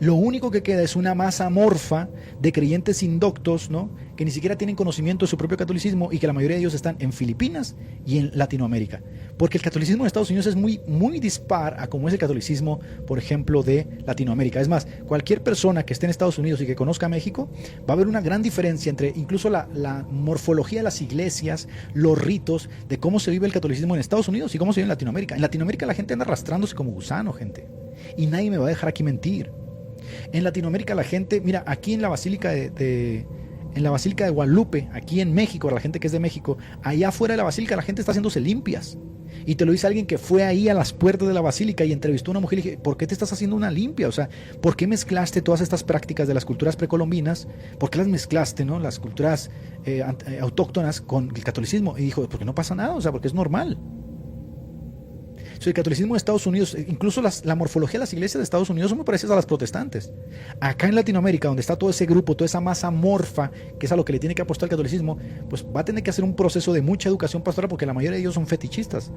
Lo único que queda es una masa amorfa de creyentes indoctos, ¿no?, que ni siquiera tienen conocimiento de su propio catolicismo y que la mayoría de ellos están en Filipinas y en Latinoamérica. Porque el catolicismo en Estados Unidos es muy dispar a como es el catolicismo, por ejemplo, de Latinoamérica. Es más, cualquier persona que esté en Estados Unidos y que conozca México, va a haber una gran diferencia entre incluso la morfología de las iglesias, los ritos, de cómo se vive el catolicismo en Estados Unidos y cómo se vive en Latinoamérica. En Latinoamérica la gente anda arrastrándose como gusano, gente. Y nadie me va a dejar aquí mentir. En Latinoamérica la gente, mira, aquí en la Basílica de Guadalupe, aquí en México, la gente que es de México, allá afuera de la Basílica la gente está haciéndose limpias. Y te lo dice alguien que fue ahí a las puertas de la Basílica y entrevistó a una mujer y le dije, ¿por qué te estás haciendo una limpia? O sea, ¿por qué mezclaste todas estas prácticas de las culturas precolombinas? ¿Por qué las mezclaste, no? Las culturas autóctonas con el catolicismo. Y dijo, porque no pasa nada, o sea, porque es normal. El catolicismo de Estados Unidos, incluso la morfología de las iglesias de Estados Unidos son muy parecidas a las protestantes. Acá en Latinoamérica, donde está todo ese grupo, toda esa masa amorfa, que es a lo que le tiene que apostar el catolicismo, pues va a tener que hacer un proceso de mucha educación pastoral porque la mayoría de ellos son fetichistas.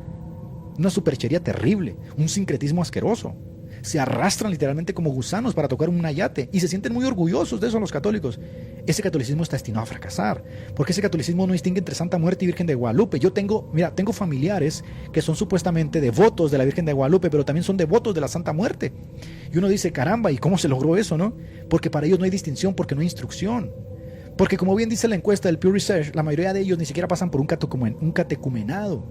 Una superchería terrible, un sincretismo asqueroso. Se arrastran literalmente como gusanos para tocar un yate y se sienten muy orgullosos de eso los católicos. Ese catolicismo está destinado a fracasar, porque ese catolicismo no distingue entre Santa Muerte y Virgen de Guadalupe. Yo tengo familiares que son supuestamente devotos de la Virgen de Guadalupe, pero también son devotos de la Santa Muerte. Y uno dice, caramba, ¿y cómo se logró eso, no? Porque para ellos no hay distinción, porque no hay instrucción. Porque como bien dice la encuesta del Pew Research, la mayoría de ellos ni siquiera pasan por un catecumenado.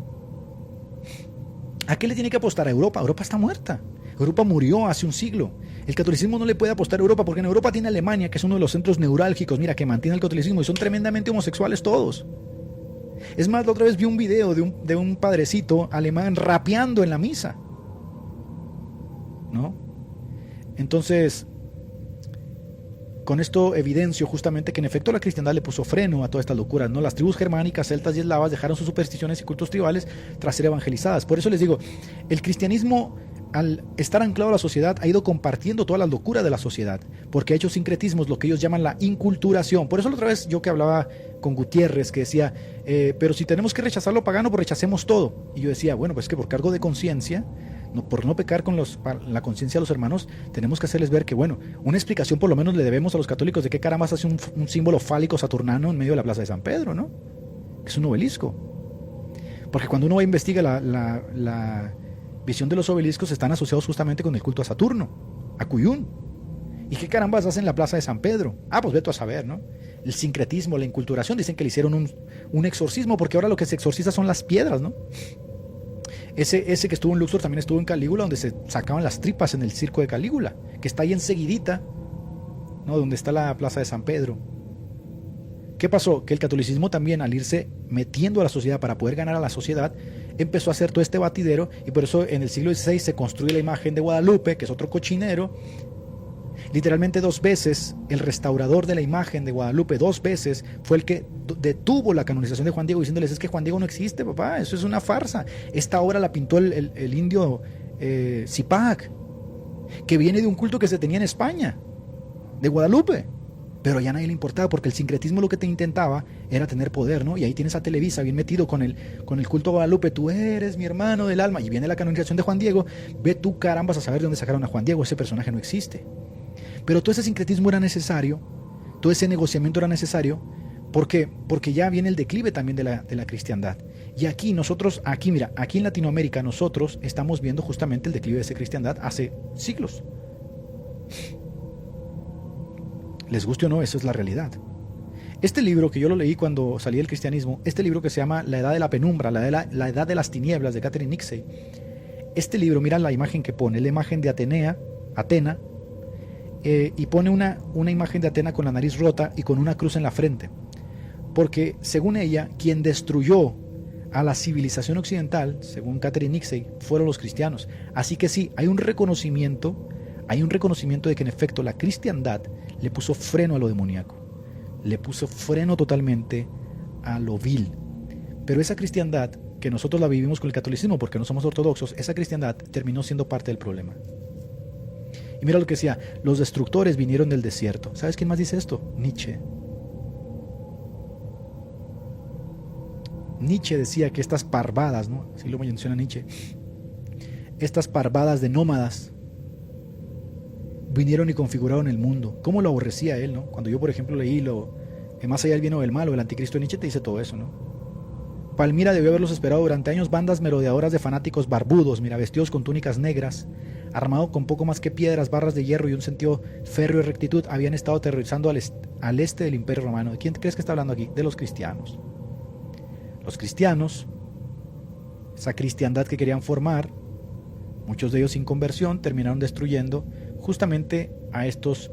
¿A qué le tiene que apostar a Europa? Europa está muerta. Europa murió hace un siglo. El catolicismo no le puede apostar a Europa porque en Europa tiene Alemania, que es uno de los centros neurálgicos, mira, que mantiene el catolicismo y son tremendamente homosexuales todos. Es más, la otra vez vi un video de un padrecito alemán rapeando en la misa, ¿no? Entonces, con esto evidencio justamente que en efecto la cristiandad le puso freno a todas estas locuras, ¿no? Las tribus germánicas, celtas y eslavas dejaron sus supersticiones y cultos tribales tras ser evangelizadas. Por eso les digo, el cristianismo, al estar anclado a la sociedad, ha ido compartiendo todas las locuras de la sociedad, porque ha hecho sincretismos, lo que ellos llaman la inculturación. Por eso la otra vez yo que hablaba con Gutiérrez, que decía, pero si tenemos que rechazar lo pagano, pues rechacemos todo. Y yo decía, bueno, pues que por cargo de conciencia, por no pecar con la conciencia de los hermanos, tenemos que hacerles ver que, bueno, una explicación por lo menos le debemos a los católicos de qué caramba hace un símbolo fálico saturnano en medio de la plaza de San Pedro, ¿no? Que es un obelisco. Porque cuando uno investiga la visión de los obeliscos, están asociados justamente con el culto a Saturno, a Cuyún. ¿Y qué carambas hacen en la plaza de San Pedro? Ah, pues vete a saber, ¿no? El sincretismo, la inculturación, dicen que le hicieron un exorcismo, porque ahora lo que se exorciza son las piedras, ¿no? Ese que estuvo en Luxor también estuvo en Calígula, donde se sacaban las tripas en el circo de Calígula, que está ahí enseguidita, ¿no? Donde está la plaza de San Pedro. ¿Qué pasó? Que el catolicismo también, al irse metiendo a la sociedad para poder ganar a la sociedad, empezó a hacer todo este batidero, y por eso en el siglo XVI se construye la imagen de Guadalupe, que es otro cochinero. Literalmente 2 veces el restaurador de la imagen de Guadalupe, 2 veces fue el que detuvo la canonización de Juan Diego, diciéndoles, es que Juan Diego no existe, papá, eso es una farsa. Esta obra la pintó el indio Zipac, que viene de un culto que se tenía en España, de Guadalupe. Pero ya a nadie le importaba, porque el sincretismo lo que te intentaba era tener poder, ¿no? Y ahí tienes a Televisa bien metido con el culto a Guadalupe, tú eres mi hermano del alma, y viene la canonización de Juan Diego, ve tú carambas a saber de dónde sacaron a Juan Diego, ese personaje no existe. Pero todo ese sincretismo era necesario, todo ese negociamiento era necesario, porque ya viene el declive también de la cristiandad. Y aquí en Latinoamérica nosotros estamos viendo justamente el declive de esa cristiandad hace siglos. Les guste o no, eso es la realidad. Este libro que yo lo leí cuando salí del cristianismo, este libro que se llama La Edad de la Penumbra, la Edad de las Tinieblas, de Catherine Nixey. Este libro, mira la imagen que pone, la imagen de Atena, y pone una imagen de Atena con la nariz rota y con una cruz en la frente. Porque, según ella, quien destruyó a la civilización occidental, según Catherine Nixey, fueron los cristianos. Así que sí, hay un reconocimiento de que en efecto la cristiandad le puso freno a lo demoníaco, le puso freno totalmente a lo vil. Pero esa cristiandad, que nosotros la vivimos con el catolicismo porque no somos ortodoxos, esa cristiandad terminó siendo parte del problema. Y mira lo que decía, los destructores vinieron del desierto. ¿Sabes quién más dice esto? Nietzsche. Nietzsche decía que estas parvadas, ¿no? Así lo menciona Nietzsche. estas parvadas de nómadas vinieron y configuraron el mundo. ¿Cómo lo aborrecía él, no? Cuando yo, por ejemplo, leí Más allá del bien o del mal, o el anticristo de Nietzsche, te dice todo eso, ¿no? Palmira debió haberlos esperado durante años bandas merodeadoras de fanáticos barbudos, mira, vestidos con túnicas negras, armados con poco más que piedras, barras de hierro y un sentido férreo de rectitud, habían estado aterrorizando al este del Imperio Romano. ¿De quién crees que está hablando aquí? De los cristianos. Los cristianos, esa cristiandad que querían formar, muchos de ellos sin conversión, terminaron destruyendo justamente a estos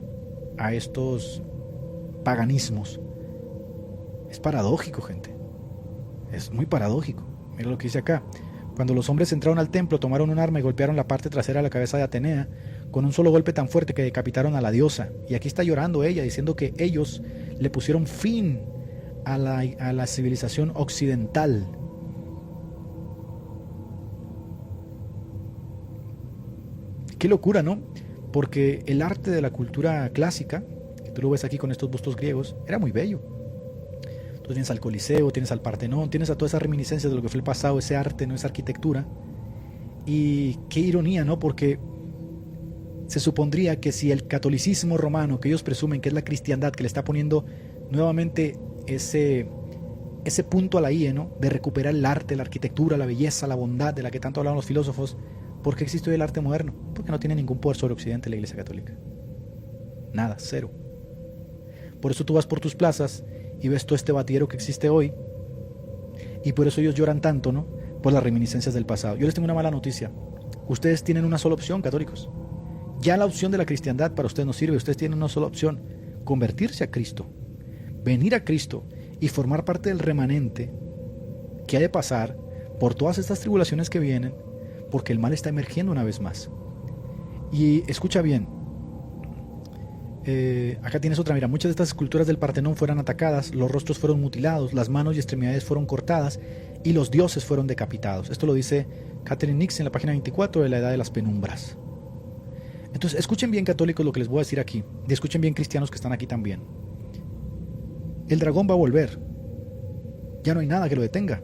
paganismos. Es paradójico, gente. Es muy paradójico. Mira lo que dice acá. Cuando los hombres entraron al templo, tomaron un arma y golpearon la parte trasera de la cabeza de Atenea con un solo golpe tan fuerte que decapitaron a la diosa. Y aquí está llorando ella, diciendo que ellos le pusieron fin a la civilización occidental. Qué locura, ¿no? Porque el arte de la cultura clásica, que tú lo ves aquí con estos bustos griegos, era muy bello. Tú tienes al Coliseo, tienes al Partenón, tienes a todas esas reminiscencias de lo que fue el pasado, ese arte, no esa arquitectura. Y qué ironía, ¿no? Porque se supondría que si el catolicismo romano, que ellos presumen que es la cristiandad, que le está poniendo nuevamente ese punto a la IE, ¿no? De recuperar el arte, la arquitectura, la belleza, la bondad de la que tanto hablaban los filósofos, ¿por qué existe hoy el arte moderno? Porque no tiene ningún poder sobre Occidente la Iglesia Católica. Nada, cero. Por eso tú vas por tus plazas y ves todo este batidero que existe hoy, y por eso ellos lloran tanto, ¿no? Por las reminiscencias del pasado. Yo les tengo una mala noticia. Ustedes tienen una sola opción, católicos. Ya la opción de la cristiandad para ustedes no sirve. Ustedes tienen una sola opción: convertirse a Cristo, venir a Cristo y formar parte del remanente que ha de pasar por todas estas tribulaciones que vienen, porque el mal está emergiendo una vez más. Y escucha bien, acá tienes otra, mira, muchas de estas esculturas del Partenón fueron atacadas, los rostros fueron mutilados, las manos y extremidades fueron cortadas y los dioses fueron decapitados. Esto lo dice Catherine Nix en la página 24 de La Edad de las Penumbras. Entonces, escuchen bien, católicos, lo que les voy a decir aquí, y escuchen bien, cristianos que están aquí también. El dragón va a volver. Ya no hay nada que lo detenga.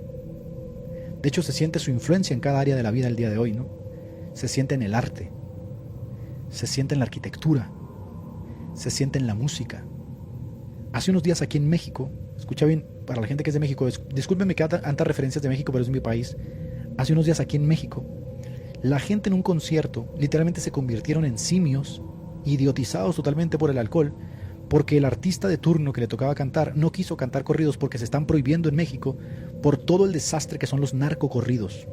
De hecho, se siente su influencia en cada área de la vida el día de hoy, ¿no? Se siente en el arte, se siente en la arquitectura, se siente en la música. Hace unos días aquí en México, escucha bien, para la gente que es de México, discúlpenme que haga tantas referencias de México, pero es mi país. Hace unos días aquí en México, la gente en un concierto literalmente se convirtieron en simios, idiotizados totalmente por el alcohol, porque el artista de turno que le tocaba cantar no quiso cantar corridos porque se están prohibiendo en México por todo el desastre que son los narcocorridos,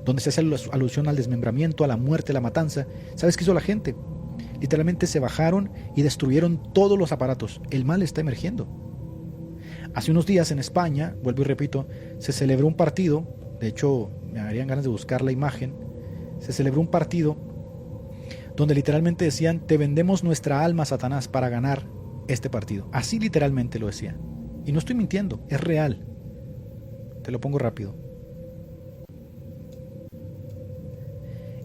donde se hace alusión al desmembramiento, a la muerte, a la matanza. ¿Sabes qué hizo la gente? Literalmente se bajaron y destruyeron todos los aparatos. El mal está emergiendo. Hace unos días en España, vuelvo y repito, se celebró un partido, de hecho me darían ganas de buscar la imagen, se celebró un partido donde literalmente decían: te vendemos nuestra alma, Satanás, para ganar este partido. Así literalmente lo decía. Y no estoy mintiendo, es real. Te lo pongo rápido.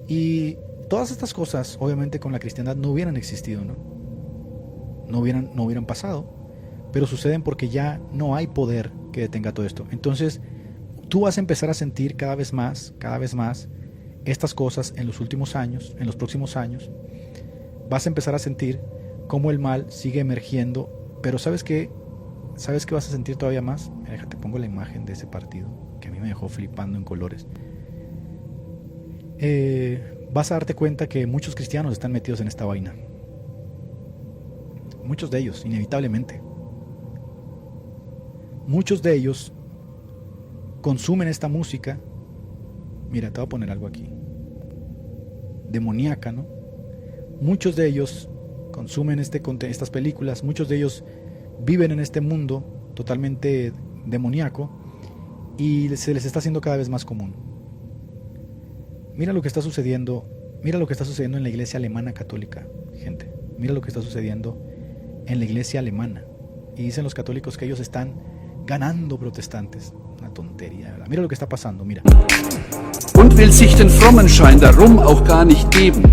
Y todas estas cosas, obviamente, con la cristiandad no hubieran existido, ¿no? No hubieran pasado, pero suceden porque ya no hay poder que detenga todo esto. Entonces, tú vas a empezar a sentir cada vez más estas cosas en los últimos años, en los próximos años. Vas a empezar a sentir cómo el mal sigue emergiendo, pero ¿sabes qué? ¿Sabes qué vas a sentir todavía más? Mira, déjate, pongo la imagen de ese partido, que a mí me dejó flipando en colores. Vas a darte cuenta que muchos cristianos están metidos en esta vaina. Muchos de ellos, inevitablemente. Muchos de ellos consumen esta música. Mira, te voy a poner algo aquí. Demoníaca, ¿no? Muchos de ellos consumen estas películas, muchos de ellos viven en este mundo totalmente demoníaco y se les está haciendo cada vez más común. Mira lo que está sucediendo en la iglesia alemana católica, gente. Mira lo que está sucediendo en la iglesia alemana. Y dicen los católicos que ellos están ganando protestantes. Una tontería, ¿verdad? Mira lo que está pasando, mira. Und will sich den Frommenschein darum auch gar nicht geben.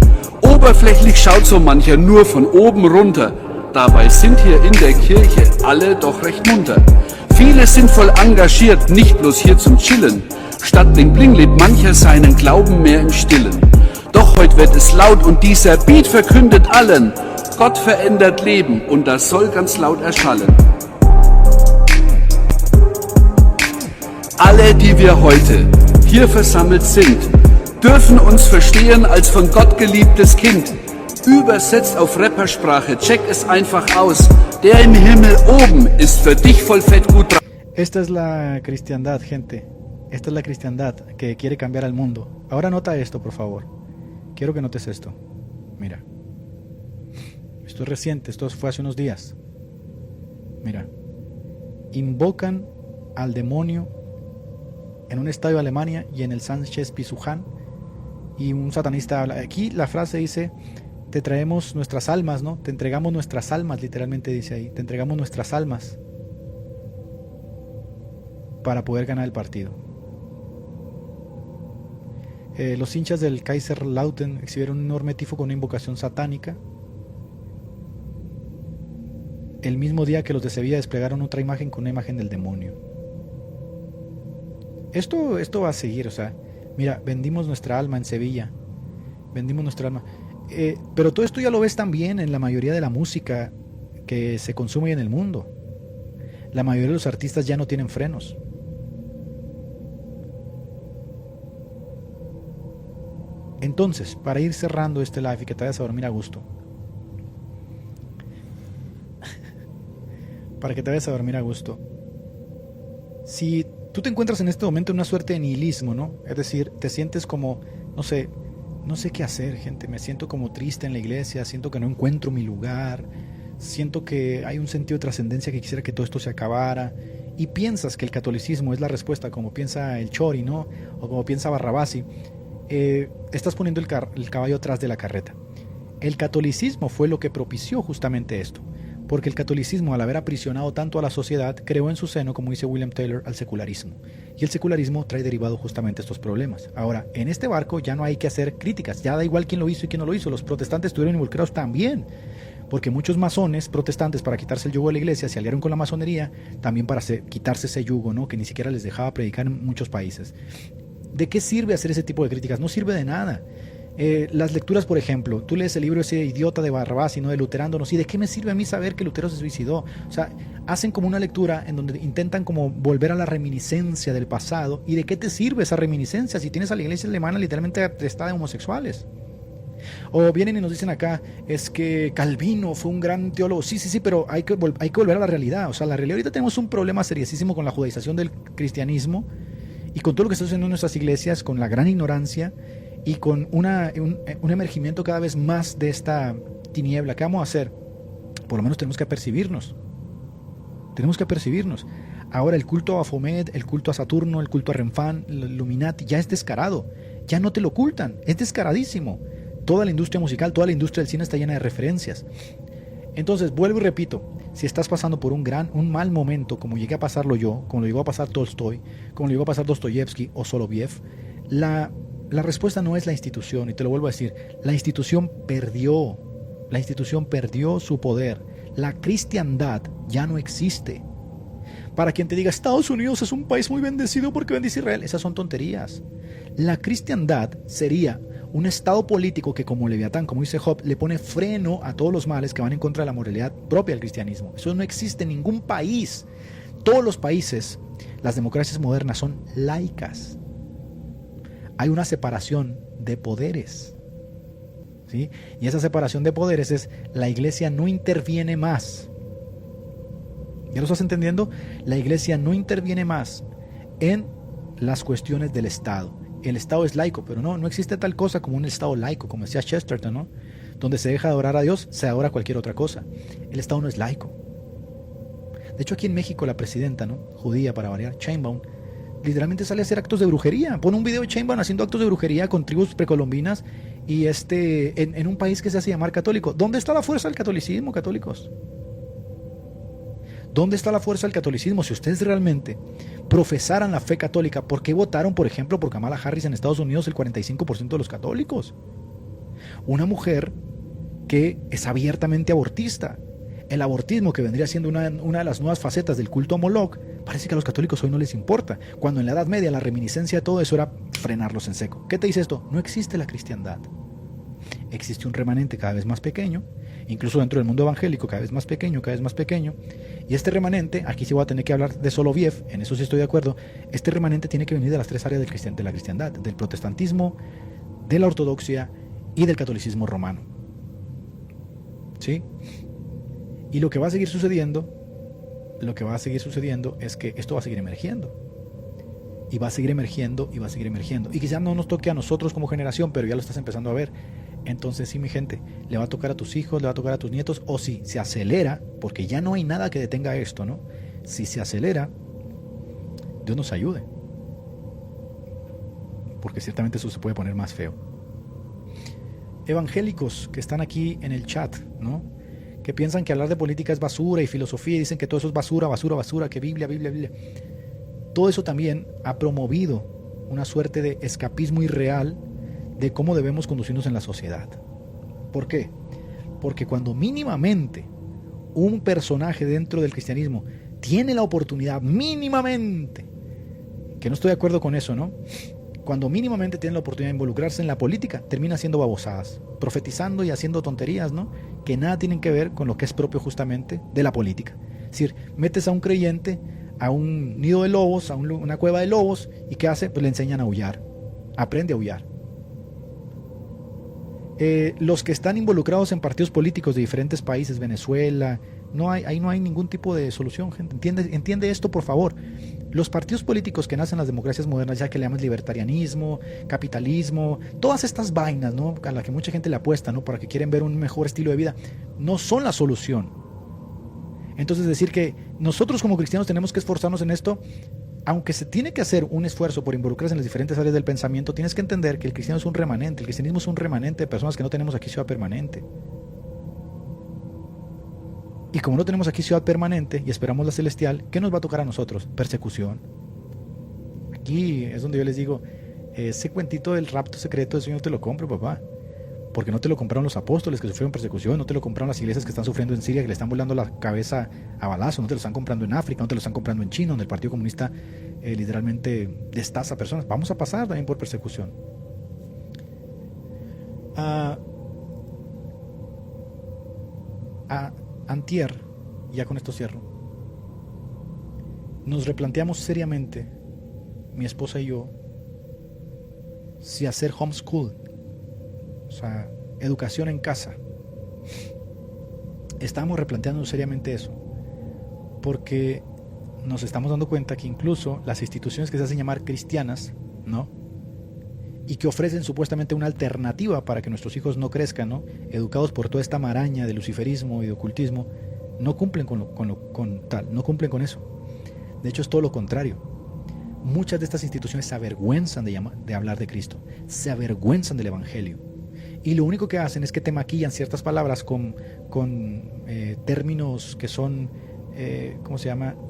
Oberflächlich schaut so mancher nur von oben runter. Dabei sind hier in der Kirche alle doch recht munter. Viele sind voll engagiert, nicht bloß hier zum Chillen. Statt Bling Bling lebt mancher seinen Glauben mehr im Stillen. Doch heute wird es laut und dieser Beat verkündet allen: Gott verändert Leben und das soll ganz laut erschallen. Alle, die wir heute hier versammelt sind, dürfen uns verstehen als von Gott geliebtes Kind. Übersetzt auf Rappersprache, check es einfach aus. Der im Himmel oben ist für dich voll fett gut drauf. Esta es la cristiandad, gente. Esta es la cristiandad que quiere cambiar al mundo. Ahora nota esto, por favor. Quiero que notes esto. Mira. Esto es reciente, esto fue hace unos días. Mira. Invocan al demonio en un estadio de Alemania y en el Sánchez-Pizjuán, y un satanista habla. Aquí la frase dice: te traemos nuestras almas, ¿no? Te entregamos nuestras almas, literalmente dice ahí. Te entregamos nuestras almas para poder ganar el partido. Los hinchas del Kaiserslautern exhibieron un enorme tifo con una invocación satánica. El mismo día que los de Sevilla desplegaron otra imagen con una imagen del demonio. Esto va a seguir, o sea, mira, vendimos nuestra alma en Sevilla, vendimos nuestra alma, pero todo esto ya lo ves también en la mayoría de la música que se consume en el mundo. La mayoría de los artistas ya no tienen frenos. Entonces, para ir cerrando este live y que te vayas a dormir a gusto, para que te vayas a dormir a gusto, si tú te encuentras en este momento en una suerte de nihilismo, ¿no? Es decir, te sientes como, no sé qué hacer, gente, me siento como triste en la iglesia, siento que no encuentro mi lugar, siento que hay un sentido de trascendencia que quisiera que todo esto se acabara, y piensas que el catolicismo es la respuesta, como piensa el Chori, ¿no? O como piensa Barrabasi, estás poniendo el caballo atrás de la carreta. El catolicismo fue lo que propició justamente esto, porque el catolicismo, al haber aprisionado tanto a la sociedad, creó en su seno, como dice William Taylor, al secularismo. Y el secularismo trae derivado justamente estos problemas. Ahora, en este barco ya no hay que hacer críticas, ya da igual quién lo hizo y quién no lo hizo. Los protestantes estuvieron involucrados también, porque muchos masones protestantes, para quitarse el yugo de la iglesia, se aliaron con la masonería también para quitarse ese yugo, ¿no? Que ni siquiera les dejaba predicar en muchos países. ¿De qué sirve hacer ese tipo de críticas? No sirve de nada. Las lecturas, por ejemplo, tú lees el libro ese idiota de Barrabás, ¿no? De Luterano, ¿sí? ¿De qué me sirve a mí saber que Lutero se suicidó? O sea, hacen como una lectura en donde intentan como volver a la reminiscencia del pasado. ¿Y de qué te sirve esa reminiscencia si tienes a la iglesia alemana literalmente atestada de homosexuales? O vienen y nos dicen acá, es que Calvino fue un gran teólogo. Sí, pero hay que volver a la realidad. O sea, la realidad, ahorita tenemos un problema seriosísimo con la judaización del cristianismo y con todo lo que está sucediendo en nuestras iglesias, con la gran ignorancia y con un emergimiento cada vez más de esta tiniebla. ¿Qué vamos a hacer? Por lo menos tenemos que apercibirnos. Ahora el culto a Baphomet, el culto a Saturno, el culto a Renfán, el Illuminati, ya es descarado. Ya no te lo ocultan, es descaradísimo. Toda la industria musical, toda la industria del cine está llena de referencias. Entonces, vuelvo y repito, si estás pasando por un mal momento, como llegué a pasarlo yo, como lo llegó a pasar Tolstoy, como lo llegó a pasar Dostoyevsky o Soloviev, la respuesta no es la institución, y te lo vuelvo a decir, la institución perdió su poder. La cristiandad ya no existe. Para quien te diga, Estados Unidos es un país muy bendecido porque bendice Israel, esas son tonterías. La cristiandad sería un estado político que, como Leviatán, como dice Job, le pone freno a todos los males que van en contra de la moralidad propia del cristianismo. Eso no existe en ningún país. Todos los países, las democracias modernas son laicas. Hay una separación de poderes, ¿sí? Y esa separación de poderes es: la iglesia no interviene más. ¿Ya lo estás entendiendo? La iglesia no interviene más en las cuestiones del Estado. El Estado es laico, pero no existe tal cosa como un Estado laico, como decía Chesterton, ¿no? Donde se deja de adorar a Dios, se adora cualquier otra cosa. El Estado no es laico. De hecho, aquí en México la presidenta, ¿no? Judía, para variar, Sheinbaum, literalmente sale a hacer actos de brujería. Pone un video de Sheinbaum haciendo actos de brujería con tribus precolombinas y en un país que se hace llamar católico. ¿Dónde está la fuerza del catolicismo, católicos? ¿Dónde está la fuerza del catolicismo? Si ustedes realmente profesaran la fe católica, ¿por qué votaron, por ejemplo, por Kamala Harris en Estados Unidos el 45% de los católicos? Una mujer que es abiertamente abortista. El abortismo, que vendría siendo una de las nuevas facetas del culto a Moloch, parece que a los católicos hoy no les importa, cuando en la Edad Media la reminiscencia de todo eso era frenarlos en seco. ¿Qué te dice esto? No existe la cristiandad. Existe un remanente cada vez más pequeño, incluso dentro del mundo evangélico cada vez más pequeño, y este remanente, aquí sí voy a tener que hablar de Soloviev, en eso sí estoy de acuerdo, este remanente tiene que venir de las tres áreas de la cristiandad, del protestantismo, de la ortodoxia y del catolicismo romano. ¿Sí? Y lo que va a seguir sucediendo es que esto va a seguir emergiendo. Y va a seguir emergiendo, y va a seguir emergiendo. Y quizás no nos toque a nosotros como generación, pero ya lo estás empezando a ver. Entonces sí, mi gente, le va a tocar a tus hijos, le va a tocar a tus nietos, o si se acelera, porque ya no hay nada que detenga esto, ¿no? Si se acelera, Dios nos ayude. Porque ciertamente eso se puede poner más feo. Evangélicos que están aquí en el chat, ¿no? Que piensan que hablar de política es basura y filosofía, y dicen que todo eso es basura, que Biblia. Todo eso también ha promovido una suerte de escapismo irreal de cómo debemos conducirnos en la sociedad. ¿Por qué? Porque cuando mínimamente un personaje dentro del cristianismo tiene la oportunidad, mínimamente, que no estoy de acuerdo con eso, ¿no? Cuando mínimamente tiene la oportunidad de involucrarse en la política, termina haciendo babosadas, profetizando y haciendo tonterías, ¿no? Que nada tienen que ver con lo que es propio justamente de la política. Es decir, metes a un creyente a un nido de lobos, a una cueva de lobos, y ¿qué hace? Pues le enseñan a aullar. Aprende a aullar. Los que están involucrados en partidos políticos de diferentes países, Venezuela, ahí no hay ningún tipo de solución, gente. Entiende esto, por favor. Los partidos políticos que nacen en las democracias modernas, ya que le llaman libertarianismo, capitalismo, todas estas vainas, ¿no? A las que mucha gente le apuesta, ¿no? Para que quieren ver un mejor estilo de vida, no son la solución. Entonces, decir que nosotros como cristianos tenemos que esforzarnos en esto, aunque se tiene que hacer un esfuerzo por involucrarse en las diferentes áreas del pensamiento, tienes que entender que el cristiano es un remanente, el cristianismo es un remanente de personas que no tenemos aquí ciudad permanente. Y como no tenemos aquí ciudad permanente y esperamos la celestial, ¿qué nos va a tocar a nosotros? Persecución. Aquí es donde yo les digo, ese cuentito del rapto secreto, eso yo no te lo compro, papá. Porque no te lo compraron los apóstoles que sufrieron persecución, no te lo compraron las iglesias que están sufriendo en Siria, que le están volando la cabeza a balazo, no te lo están comprando en África, no te lo están comprando en China, donde el Partido Comunista literalmente destaza a personas. Vamos a pasar también por persecución. Antier, ya con esto cierro, nos replanteamos seriamente, mi esposa y yo, si hacer homeschool, o sea, educación en casa. Estamos replanteando seriamente eso, porque nos estamos dando cuenta que incluso las instituciones que se hacen llamar cristianas, ¿no? Y que ofrecen supuestamente una alternativa para que nuestros hijos no crezcan, ¿no? Educados por toda esta maraña de luciferismo y de ocultismo, no cumplen no cumplen con eso. De hecho, es todo lo contrario. Muchas de estas instituciones se avergüenzan de hablar de Cristo, se avergüenzan del Evangelio. Y lo único que hacen es que te maquillan ciertas palabras con términos que son,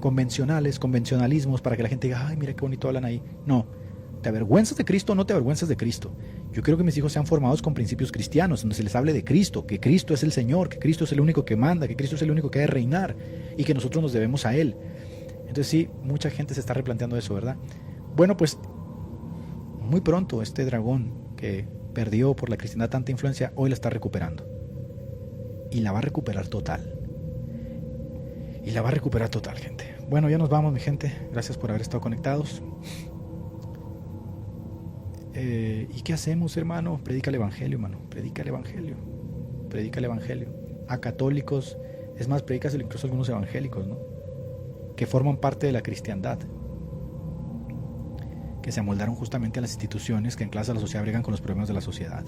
convencionalismos, para que la gente diga, ay, mira qué bonito hablan ahí. No, ¿te avergüenzas de Cristo o no te avergüenzas de Cristo? Yo quiero que mis hijos sean formados con principios cristianos, donde se les hable de Cristo, que Cristo es el Señor, que Cristo es el único que manda, que Cristo es el único que debe reinar y que nosotros nos debemos a Él. Entonces sí, mucha gente se está replanteando eso, ¿verdad? Bueno, pues muy pronto este dragón que perdió por la cristiandad tanta influencia, hoy la está recuperando. Y la va a recuperar total. Gente. Bueno, ya nos vamos, mi gente. Gracias por haber estado conectados. ¿Y qué hacemos, hermano? Predica el Evangelio, hermano. Predica el Evangelio. A católicos, es más, predícaselo incluso a algunos evangélicos, ¿no? Que forman parte de la cristiandad, que se amoldaron justamente a las instituciones que en clase de la sociedad bregan con los problemas de la sociedad.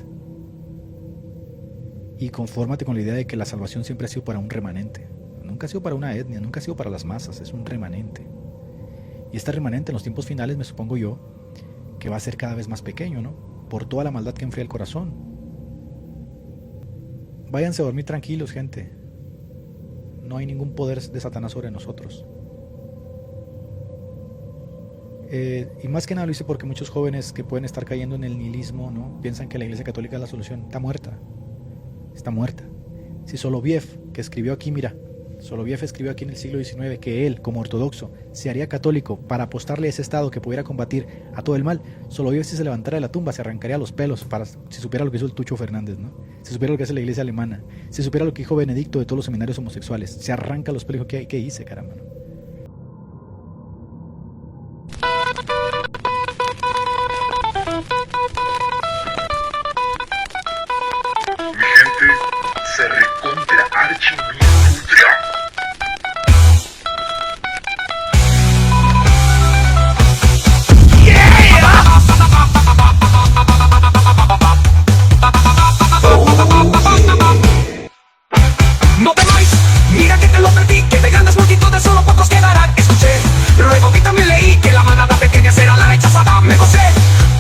Y confórmate con la idea de que la salvación siempre ha sido para un remanente. Nunca ha sido para una etnia, nunca ha sido para las masas, es un remanente. Y este remanente en los tiempos finales, me supongo yo, que va a ser cada vez más pequeño, ¿no? Por toda la maldad que enfría el corazón. Váyanse a dormir tranquilos, gente. No hay ningún poder de Satanás sobre nosotros. Y más que nada lo hice porque muchos jóvenes que pueden estar cayendo en el nihilismo, ¿no? Piensan que la Iglesia Católica es la solución. Está muerta. Si Soloviev, que escribió aquí, mira, Soloviev escribió aquí en el siglo XIX que él, como ortodoxo, se haría católico para apostarle a ese Estado que pudiera combatir a todo el mal. Soloviev, si se levantara de la tumba, se arrancaría los pelos si supiera lo que hizo el Tucho Fernández, ¿no? Si supiera lo que hace la iglesia alemana, si supiera lo que dijo Benedicto de todos los seminarios homosexuales, se arranca los pelos. ¿Qué hice, caramba, no? Mi gente se recontra archi mil ultra. No temáis, mira que te lo advertí, que de grandes multitudes solo pocos quedarán. Escuché, luego vi también leí que la manada pequeña será la rechazada. Me gocé,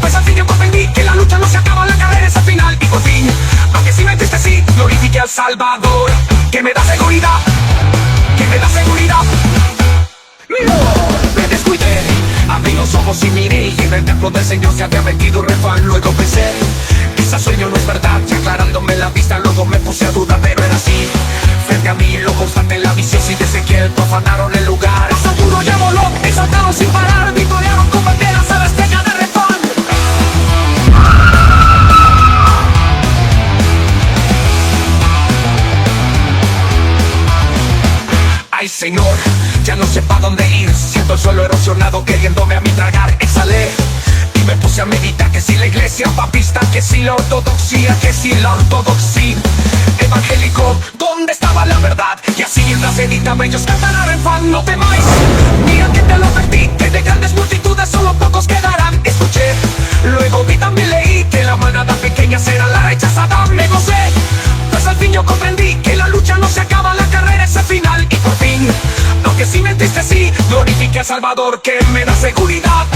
pues al fin yo comprendí que la lucha no se acaba, la carrera es al final. Y por fin, aunque si me entristecí, glorifique al Salvador, que me da seguridad, que me da seguridad. Me descuidé, abrí los ojos y miré, y en el templo del Señor se había metido un refrán. Luego pensé, quizás sueño no es verdad, y aclarándome la vista luego me puse a dudar, pero era así. Frente a mí lo constaté la visión sin Ezequiel, profanaron el lugar. Hasta duro ya voló, exaltaron sin parar, victoriaron con banderas a la estrella de refán. Ay Señor, ya no sé pa' dónde ir, siento el suelo erosionado queriéndome a mí tragar. Exhalé y me puse a meditar, que si la iglesia papista, que si la ortodoxia, que si la ortodoxia evangélico, ¿dónde estaba la verdad? Y así mientras editaba ellos cantarán en fan. No temáis, mira que te lo advertí, que de grandes multitudes solo pocos quedarán. Escuché, luego vi también leí que la manada pequeña será la rechazada. Me gocé, pues al fin yo comprendí que la lucha no se acaba, la carrera es el final. Y por fin, aunque sí me entristecí, glorifique a Salvador, que me da seguridad.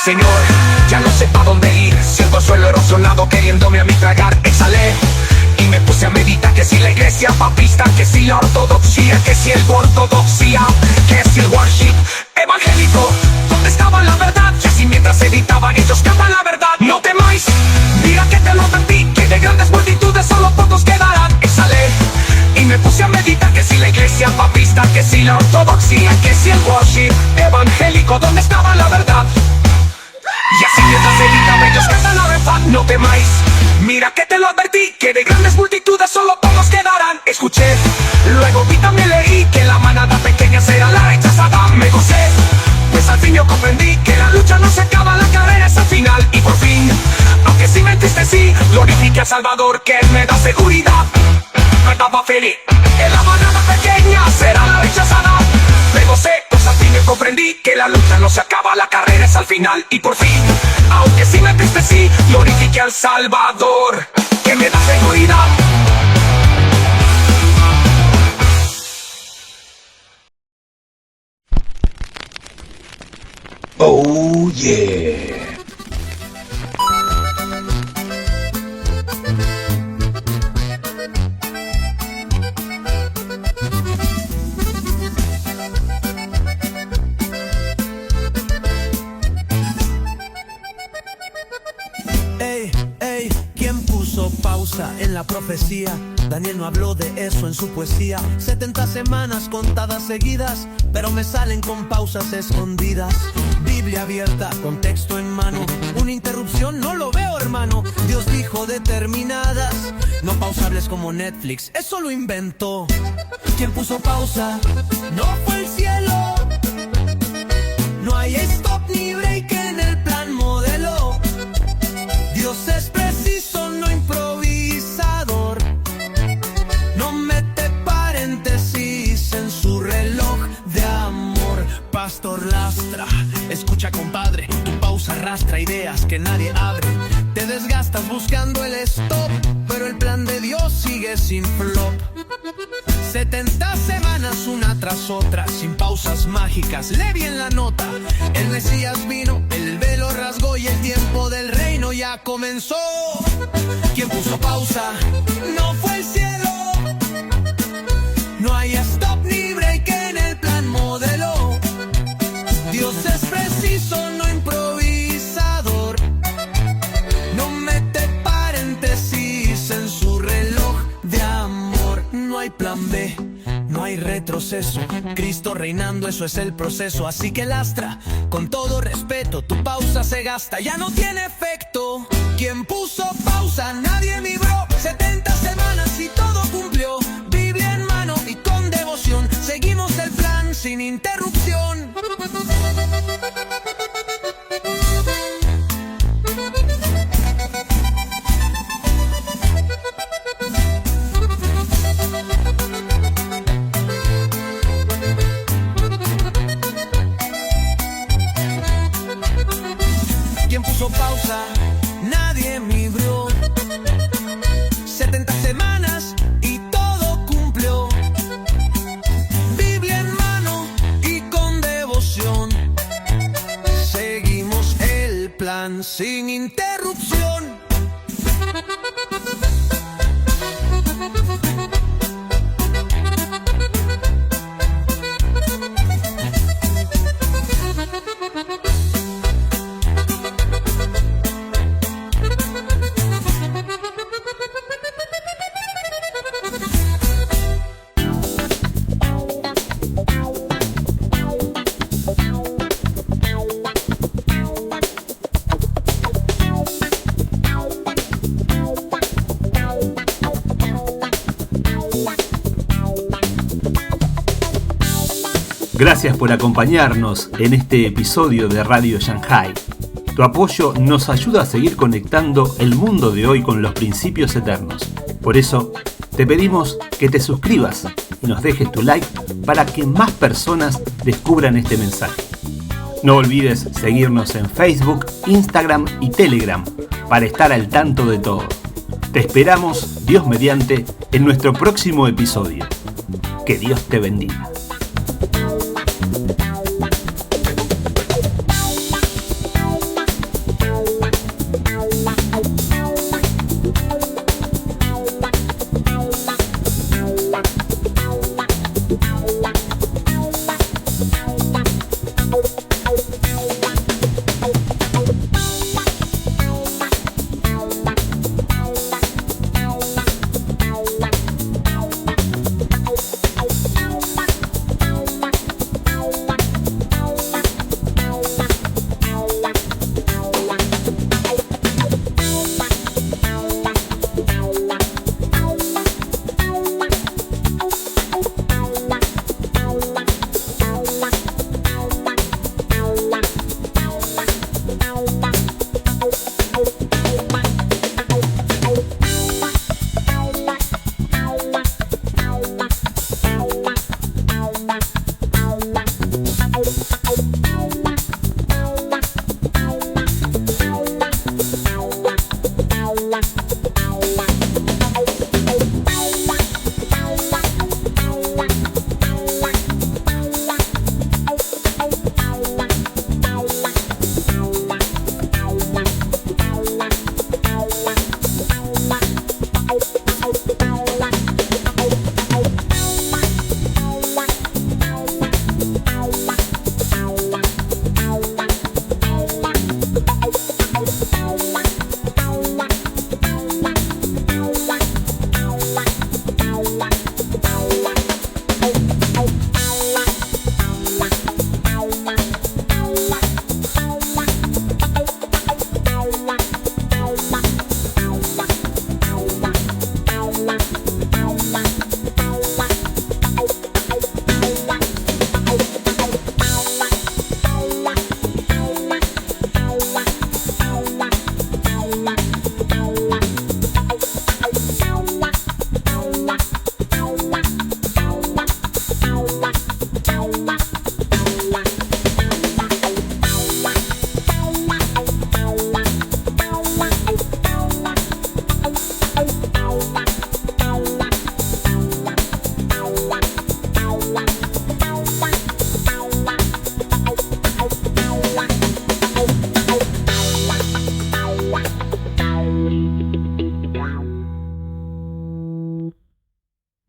Señor, ya no sé pa' dónde ir, siento el suelo erosionado queriéndome a mí tragar. Exhalé y me puse a meditar, que si la iglesia papista, que si la ortodoxia, que si el ortodoxia, que si el worship evangélico, ¿dónde estaba la verdad? Y así mientras editaban ellos cantan la verdad. No temáis, mira que te lo advertí, que de grandes multitudes solo pocos quedarán. Exhalé y me puse a meditar, que si la iglesia papista, que si la ortodoxia, que si el worship evangélico, ¿dónde estaba la verdad? Y así mientras editaba ellos cantan la refán. No temáis, mira que te lo advertí, que de grandes multitudes solo pocos quedarán. Escuché, luego vi también leí que la manada pequeña será la rechazada. Me gocé, pues al fin yo comprendí que la lucha no se acaba, la carrera es al final. Y por fin, aunque sí me entristecí, glorifique a Salvador, que me da seguridad. Estaba feliz, que la manada pequeña será la rechazada. Me gocé, pues al fin yo comprendí que la lucha no se acaba, la carrera es al final. Y por fin, aunque sí me entristecí, glorifique al Salvador, que me da seguridad. Oh yeah. ¿Quién puso pausa en la profecía? Daniel no habló de eso en su poesía. 70 semanas contadas seguidas, pero me salen con pausas escondidas. Biblia abierta, con texto en mano, una interrupción no lo veo, hermano. Dios dijo determinadas, no pausables como Netflix, eso lo inventó. ¿Quién puso pausa? No fue el cielo. No hay stop ni break en el plan modelo. Dios es preciso, no improvisador. No mete paréntesis en su reloj de amor. Pastor Lastra, escucha compadre, tu pausa arrastra ideas que nadie abre. Te desgasta Estás buscando el stop, pero el plan de Dios sigue sin flop. 70 semanas una tras otra, sin pausas mágicas, lee bien la nota. El Mesías vino, el velo rasgó y el tiempo del reino ya comenzó. ¿Quién puso pausa? No fue el cielo. No hay stop ni break en el plan modelo. Dios es preciso, no improvisador. No mete paréntesis en su reloj de amor. No hay plan B, no hay retroceso. Cristo reinando, eso es el proceso. Así que lastra, con todo respeto, tu pausa se gasta, ya no tiene efecto. ¿Quién puso pausa? Nadie, mi bro. 70 semanas y todo cumplió. Biblia en mano y con devoción, seguimos el plan sin interrupción. ¿Quién puso pausa? Nadie, mi bro. 70 semanas y todo cumplió. Biblia en mano y con devoción, seguimos el plan sin interrupción. Gracias por acompañarnos en este episodio de Radio Shanghai. Tu apoyo nos ayuda a seguir conectando el mundo de hoy con los principios eternos. Por eso, te pedimos que te suscribas y nos dejes tu like para que más personas descubran este mensaje. No olvides seguirnos en Facebook, Instagram y Telegram para estar al tanto de todo. Te esperamos, Dios mediante, en nuestro próximo episodio. Que Dios te bendiga.